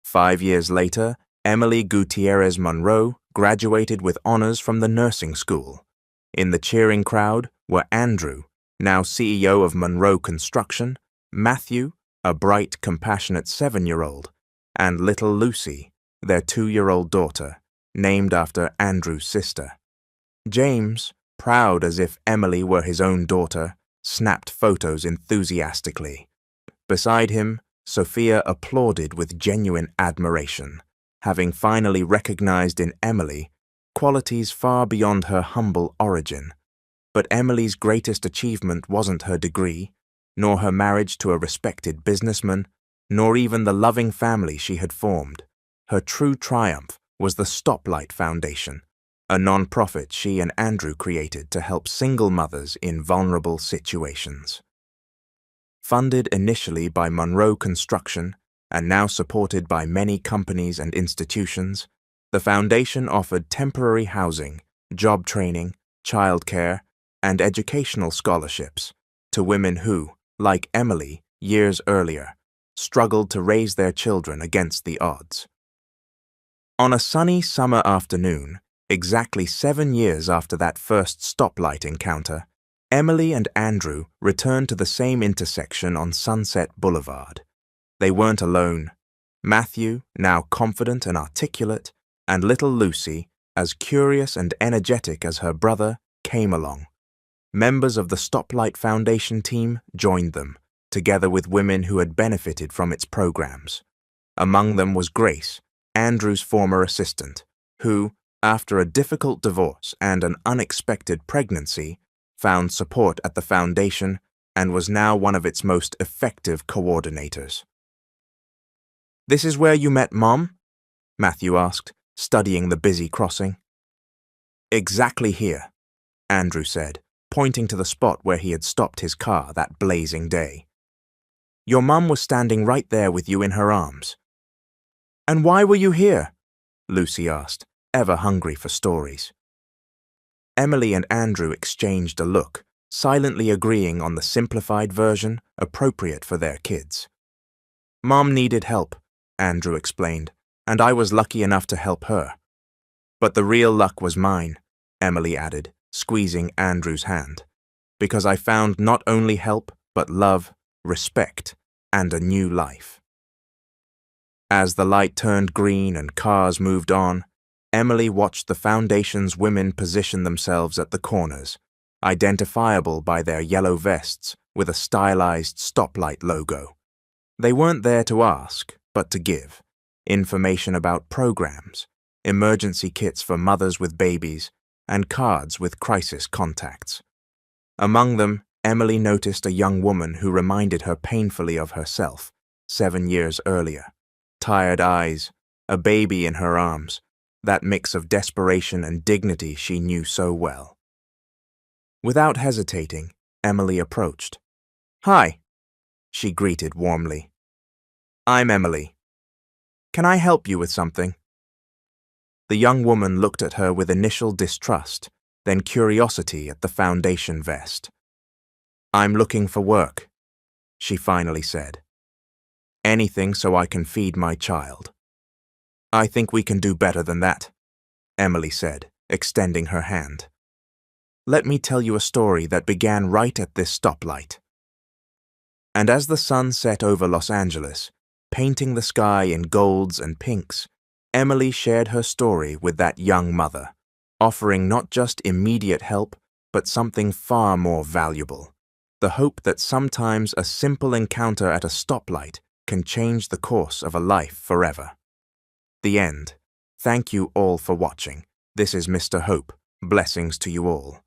5 years later, Emily Gutierrez Monroe graduated with honors from the nursing school. In the cheering crowd were Andrew, now CEO of Monroe Construction, Matthew, a bright, compassionate 7-year-old, and little Lucy, their 2-year-old daughter, named after Andrew's sister. James, proud as if Emily were his own daughter, snapped photos enthusiastically. Beside him, Sophia applauded with genuine admiration, having finally recognized in Emily qualities far beyond her humble origin. But Emily's greatest achievement wasn't her degree, nor her marriage to a respected businessman, nor even the loving family she had formed. Her true triumph was the Stoplight Foundation, a non-profit she and Andrew created to help single mothers in vulnerable situations. Funded initially by Monroe Construction and now supported by many companies and institutions, the foundation offered temporary housing, job training, childcare, and educational scholarships to women who, like Emily years earlier, struggled to raise their children against the odds. On a sunny summer afternoon, exactly 7 years after that first stoplight encounter, Emily and Andrew returned to the same intersection on Sunset Boulevard. They weren't alone. Matthew, now confident and articulate, and little Lucy, as curious and energetic as her brother, came along. Members of the Stoplight Foundation team joined them, together with women who had benefited from its programs. Among them was Grace, Andrew's former assistant, who, after a difficult divorce and an unexpected pregnancy, found support at the foundation and was now one of its most effective coordinators. "This is where you met Mom?" Matthew asked, studying the busy crossing. "Exactly here," Andrew said, pointing to the spot where he had stopped his car that blazing day. "Your mum was standing right there with you in her arms." "And why were you here?" Lucy asked, ever hungry for stories. Emily and Andrew exchanged a look, silently agreeing on the simplified version appropriate for their kids. "Mom needed help," Andrew explained, "and I was lucky enough to help her." "But the real luck was mine," Emily added, squeezing Andrew's hand, "because I found not only help, but love, respect, and a new life." As the light turned green and cars moved on, Emily watched the Foundation's women position themselves at the corners, identifiable by their yellow vests with a stylized stoplight logo. They weren't there to ask, but to give information about programs, emergency kits for mothers with babies, and cards with crisis contacts. Among them, Emily noticed a young woman who reminded her painfully of herself 7 years earlier. Tired eyes, a baby in her arms, that mix of desperation and dignity she knew so well. Without hesitating, Emily approached. "Hi," she greeted warmly. "I'm Emily. Can I help you with something?" The young woman looked at her with initial distrust, then curiosity at the Foundation vest. "I'm looking for work," she finally said. "Anything so I can feed my child." "I think we can do better than that," Emily said, extending her hand. "Let me tell you a story that began right at this stoplight." And as the sun set over Los Angeles, painting the sky in golds and pinks, Emily shared her story with that young mother, offering not just immediate help, but something far more valuable: the hope that sometimes a simple encounter at a stoplight can change the course of a life forever. The end. Thank you all for watching. This is Mr. Hope. Blessings to you all.